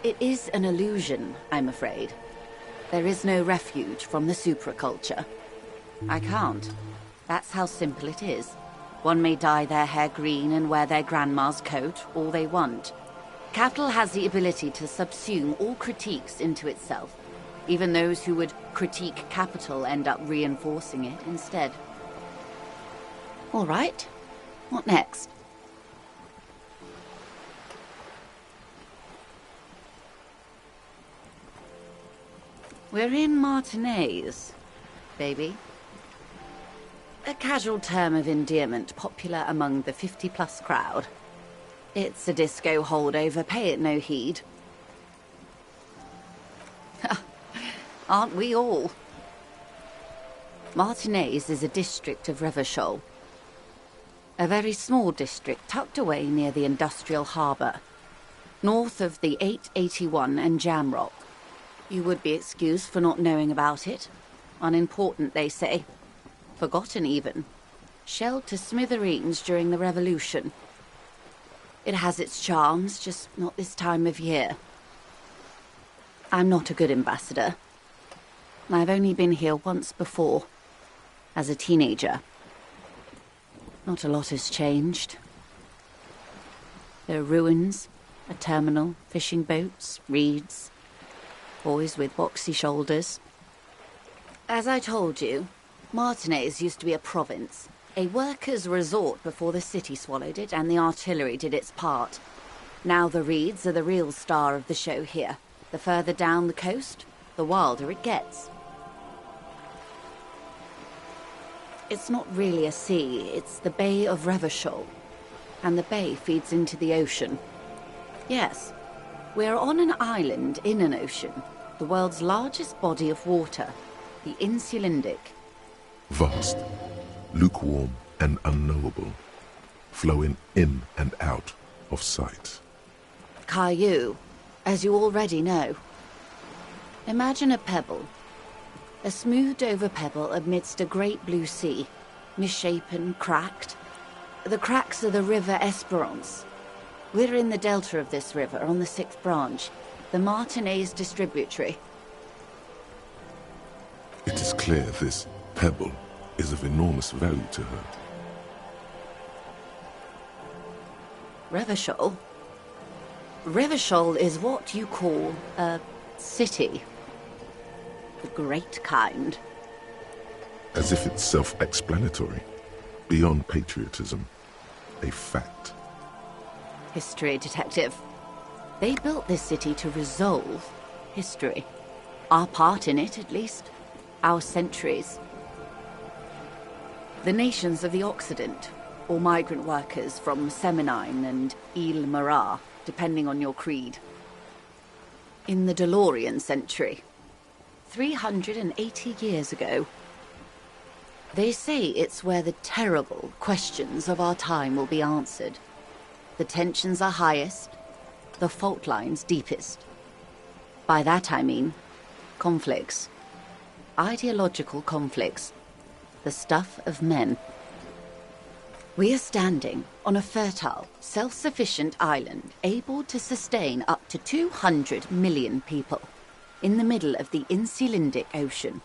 It is an illusion, I'm afraid. There is no refuge from the supraculture. I can't. That's how simple it is. One may dye their hair green and wear their grandma's coat all they want. Capital has the ability to subsume all critiques into itself. Even those who would critique capital end up reinforcing it instead. All right. What next? We're in Martinez, baby. A casual term of endearment popular among the 50-plus crowd. It's a disco holdover, pay it no heed. Aren't we all? Martinez is a district of Revachol. A very small district tucked away near the industrial harbour, north of the 881 and Jamrock. You would be excused for not knowing about it. Unimportant, they say. Forgotten, even. Shelled to smithereens during the Revolution. It has its charms, just not this time of year. I'm not a good ambassador. I've only been here once before, as a teenager. Not a lot has changed. There are ruins, a terminal, fishing boats, reeds, boys with boxy shoulders. As I told you, Martinez used to be a province, a workers' resort before the city swallowed it and the artillery did its part. Now the reeds are the real star of the show here. The further down the coast, the wilder it gets. It's not really a sea, it's the Bay of Revachol, and the bay feeds into the ocean. Yes, we're on an island in an ocean, the world's largest body of water, the Insulindic. Vast, lukewarm and unknowable, flowing in and out of sight. Caillou, as you already know. Imagine a pebble. A smoothed-over pebble amidst a great blue sea, misshapen, cracked. The cracks are the River Esperance. We're in the delta of this river, on the 6th branch, the Martinez distributary. It is clear this pebble is of enormous value to her. Revachol? Revachol is what you call a city. The great kind. As if it's self-explanatory. Beyond patriotism. A fact. History, detective. They built this city to resolve history. Our part in it, at least. Our centuries. The nations of the Occident, or migrant workers from Semenine and Ile-Marat, depending on your creed. In the DeLorean century, 380 years ago. They say it's where the terrible questions of our time will be answered. The tensions are highest, the fault lines deepest. By that I mean conflicts. Ideological conflicts. The stuff of men. We are standing on a fertile, self-sufficient island able to sustain up to 200 million people in the middle of the Insulindic Ocean,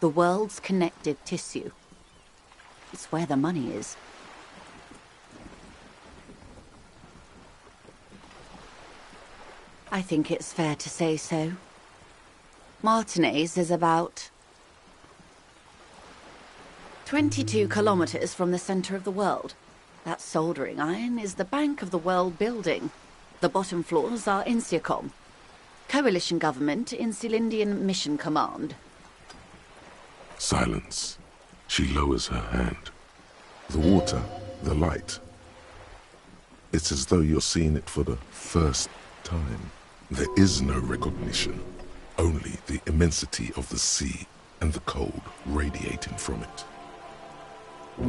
the world's connective tissue. It's where the money is. I think it's fair to say so. Martinez is about 22 kilometers from the center of the world. That soldering iron is the bank of the world building. The bottom floors are Insiacom, coalition government, Insulindian Mission Command. Silence. She lowers her hand. The water, the light. It's as though you're seeing it for the first time. There is no recognition, only the immensity of the sea and the cold radiating from it.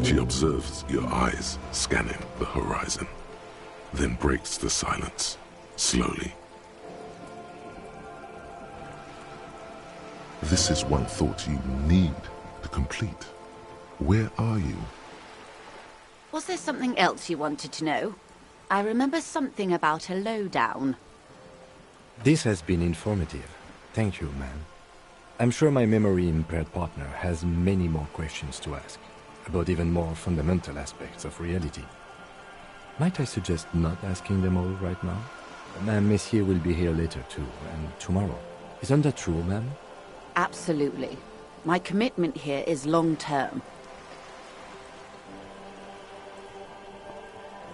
She observes your eyes scanning the horizon, then breaks the silence, slowly. This is one thought you need to complete. Where are you? Was there something else you wanted to know? I remember something about a lowdown. This has been informative. Thank you, ma'am. I'm sure my memory-impaired partner has many more questions to ask, about even more fundamental aspects of reality. Might I suggest not asking them all right now? Ma'am, Messier will be here later too, and tomorrow. Isn't that true, ma'am? Absolutely. My commitment here is long-term.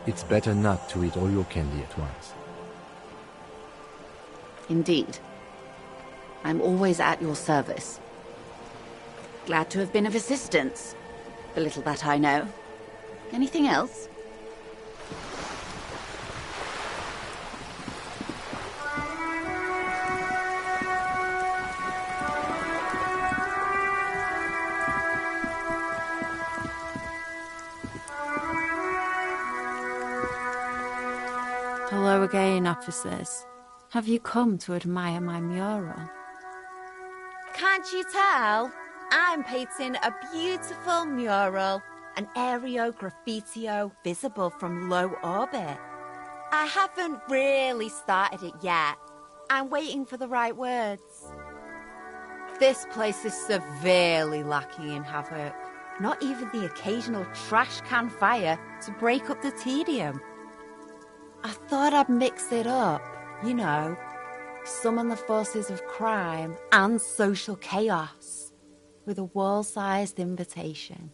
It's better not to eat all your candy at once. Indeed. I'm always at your service. Glad to have been of assistance. The little that I know. Anything else? Hello again, officers. Have you come to admire my mural? Can't you tell? I'm painting a beautiful mural, an aereo graffitio visible from low orbit. I haven't really started it yet. I'm waiting for the right words. This place is severely lacking in havoc. Not even the occasional trash can fire to break up the tedium. I thought I'd mix it up, you know, summon the forces of crime and social chaos with a wall-sized invitation.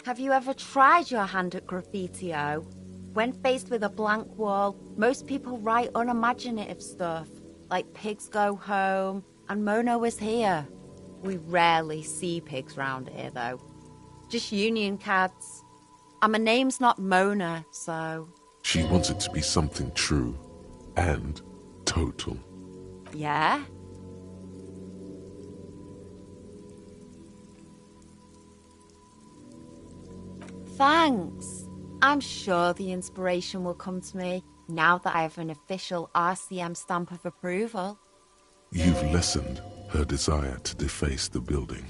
Have you ever tried your hand at graffitio? When faced with a blank wall, most people write unimaginative stuff, like pigs go home and Mono is here. We rarely see pigs round here, though. Just union cads. And my name's not Mona, so... She wants it to be something true and total. Yeah? Thanks. I'm sure the inspiration will come to me now that I have an official RCM stamp of approval. You've lessened her desire to deface the building.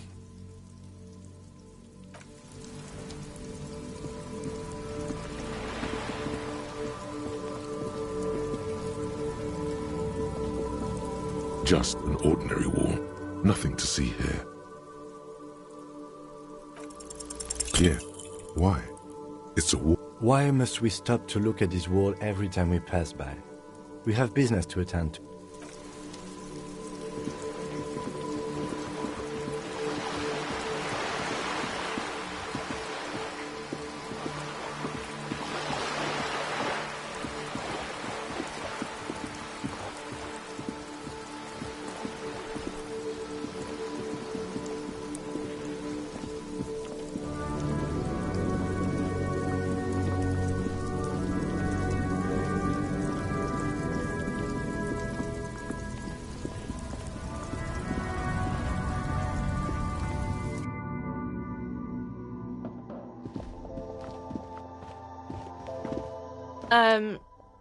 Just an ordinary wall. Nothing to see here. Yeah, why? It's a wall. Why must we stop to look at this wall every time we pass by? We have business to attend to.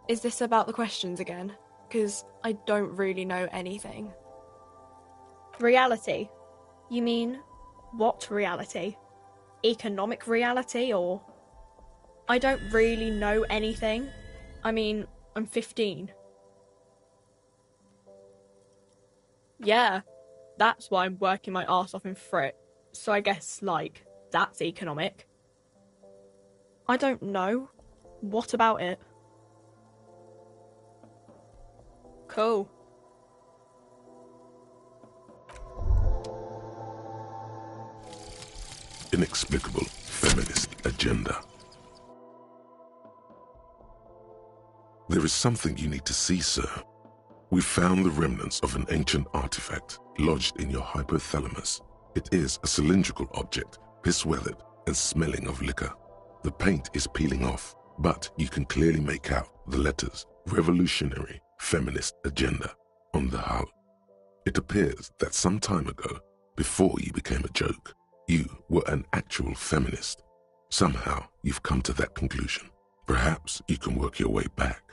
Is this about the questions again? Because I don't really know anything. Reality? You mean, what reality? Economic reality, or...? I don't really know anything. I mean, I'm 15. Yeah, that's why I'm working my arse off in Frit. So I guess, like, that's economic. I don't know. What about it? Cool. Inexplicable feminist agenda. There is something you need to see, sir. We found the remnants of an ancient artifact lodged in your hypothalamus. It is a cylindrical object, piss-weathered and smelling of liquor. The paint is peeling off, but you can clearly make out the letters Revolutionary Feminist Agenda on the hull. It appears that some time ago, before you became a joke, you were an actual feminist. Somehow you've come to that conclusion. Perhaps you can work your way back.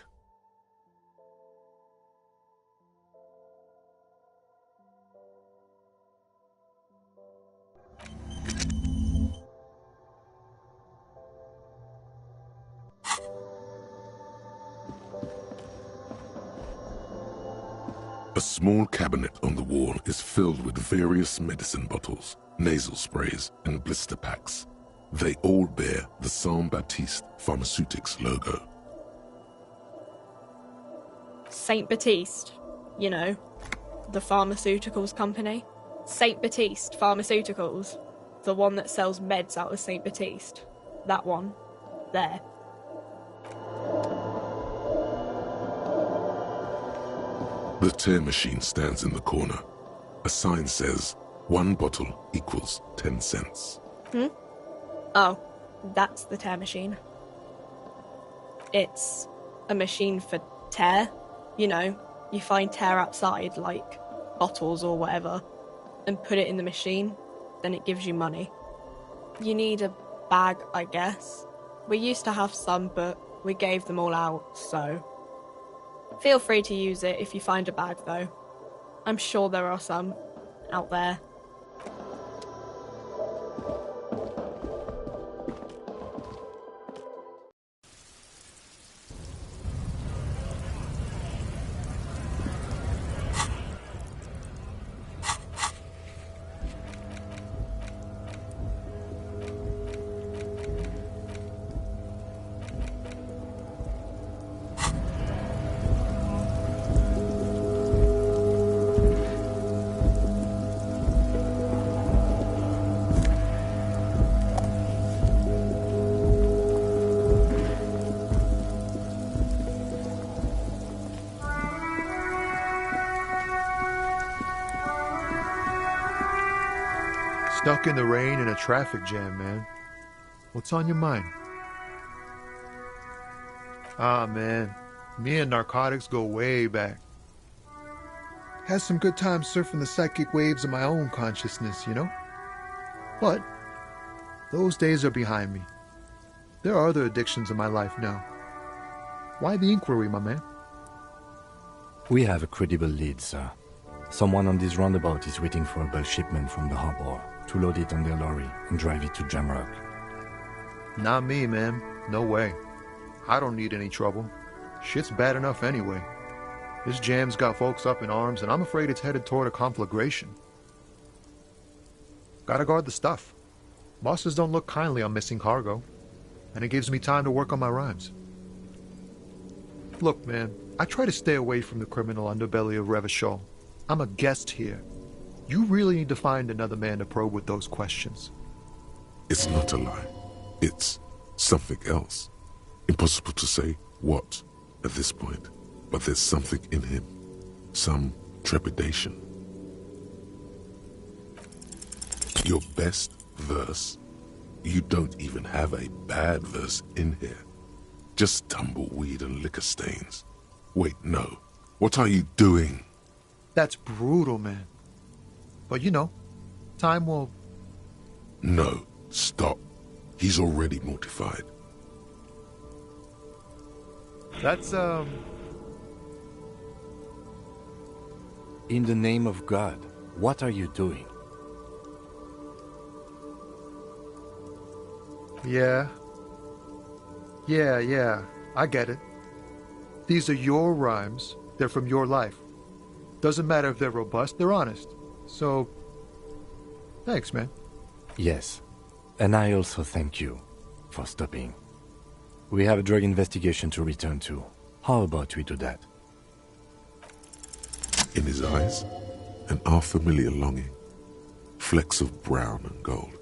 A small cabinet on the wall is filled with various medicine bottles, nasal sprays, and blister packs. They all bear the Saint Baptiste Pharmaceutics logo. Saint Baptiste, you know, the pharmaceuticals company. Saint Baptiste Pharmaceuticals, the one that sells meds out of Saint Baptiste. That one, there. The tear machine stands in the corner. A sign says, 1 bottle equals 10 cents. Oh, that's the tear machine. It's a machine for tear. You know, you find tear outside, like bottles or whatever, and put it in the machine, then it gives you money. You need a bag, I guess. We used to have some, but we gave them all out, so... Feel free to use it if you find a bag, though. I'm sure there are some out there. Stuck in the rain in a traffic jam, man. What's on your mind? Ah, man. Me and narcotics go way back. Had some good times surfing the psychic waves of my own consciousness, you know? But those days are behind me. There are other addictions in my life now. Why the inquiry, my man? We have a credible lead, sir. Someone on this roundabout is waiting for a bulk shipment from the harbor to load it on their lorry and drive it to Jamrock. Not me, man. No way. I don't need any trouble. Shit's bad enough anyway. This jam's got folks up in arms, and I'm afraid it's headed toward a conflagration. Gotta guard the stuff. Bosses don't look kindly on missing cargo, and it gives me time to work on my rhymes. Look, man, I try to stay away from the criminal underbelly of Revachol. I'm a guest here. You really need to find another man to probe with those questions. It's not a lie. It's something else. Impossible to say what at this point, but there's something in him. Some trepidation. Your best verse? You don't even have a bad verse in here. Just tumbleweed and liquor stains. Wait, no. What are you doing? That's brutal, man. But you know, time will... No, stop. He's already mortified. That's, In the name of God, what are you doing? Yeah, I get it. These are your rhymes. They're from your life. Doesn't matter if they're robust, they're honest. So, thanks, man. Yes, and I also thank you for stopping. We have a drug investigation to return to. How about we do that? In his eyes, an unfamiliar longing. Flecks of brown and gold.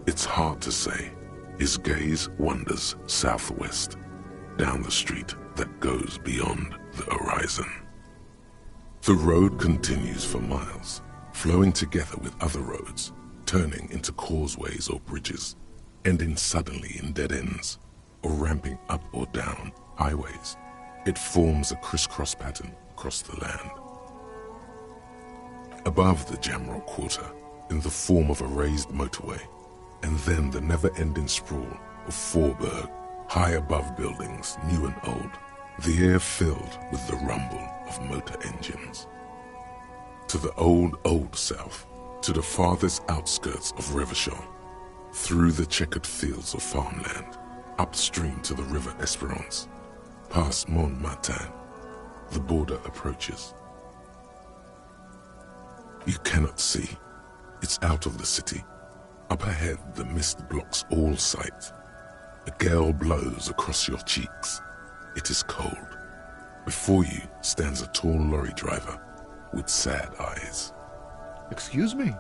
It's hard to say. His gaze wanders southwest, down the street that goes beyond the horizon. The road continues for miles, flowing together with other roads, turning into causeways or bridges, ending suddenly in dead ends, or ramping up or down highways. It forms a crisscross pattern across the land. Above the Jamrock Quarter, in the form of a raised motorway, and then the never-ending sprawl of Forburg, high above buildings, new and old, the air filled with the rumble of motor engines. To the old south, to the farthest outskirts of Revachol, through the checkered fields of farmland, upstream to the river Esperance, past Montmartin, the border approaches. You cannot see. It's out of the city. Up ahead, the mist blocks all sight. A gale blows across your cheeks. It is cold. Before you stands a tall lorry driver with sad eyes. Excuse me?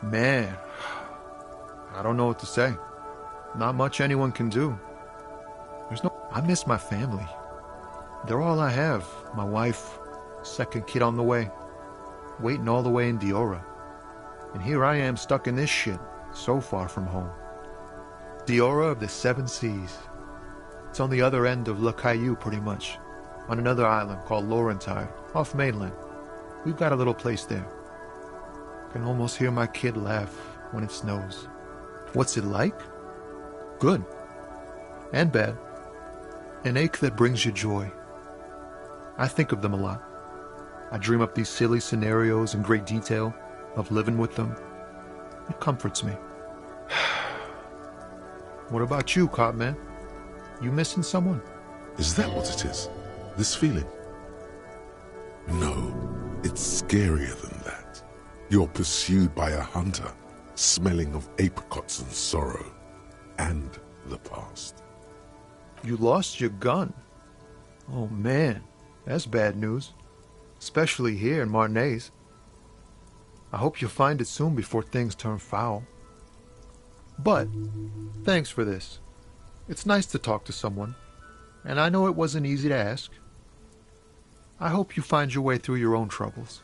Man, I don't know what to say. Not much anyone can do. I miss my family. They're all I have. My wife, second kid on the way, waiting all the way in Diora. And here I am stuck in this shit, so far from home. Diora of the Seven Seas. It's on the other end of Le Caillou, pretty much, on another island called Laurentide, off mainland. We've got a little place there. Can almost hear my kid laugh when it snows. What's it like? Good. And bad. An ache that brings you joy. I think of them a lot. I dream up these silly scenarios in great detail of living with them. It comforts me. What about you, cop man? You missing someone? Is that what it is? This feeling? No, it's scarier than that. You're pursued by a hunter, smelling of apricots and sorrow, and the past. You lost your gun. Oh man, that's bad news. Especially here in Marnez. I hope you'll find it soon before things turn foul. But, thanks for this. It's nice to talk to someone, and I know it wasn't easy to ask. I hope you find your way through your own troubles.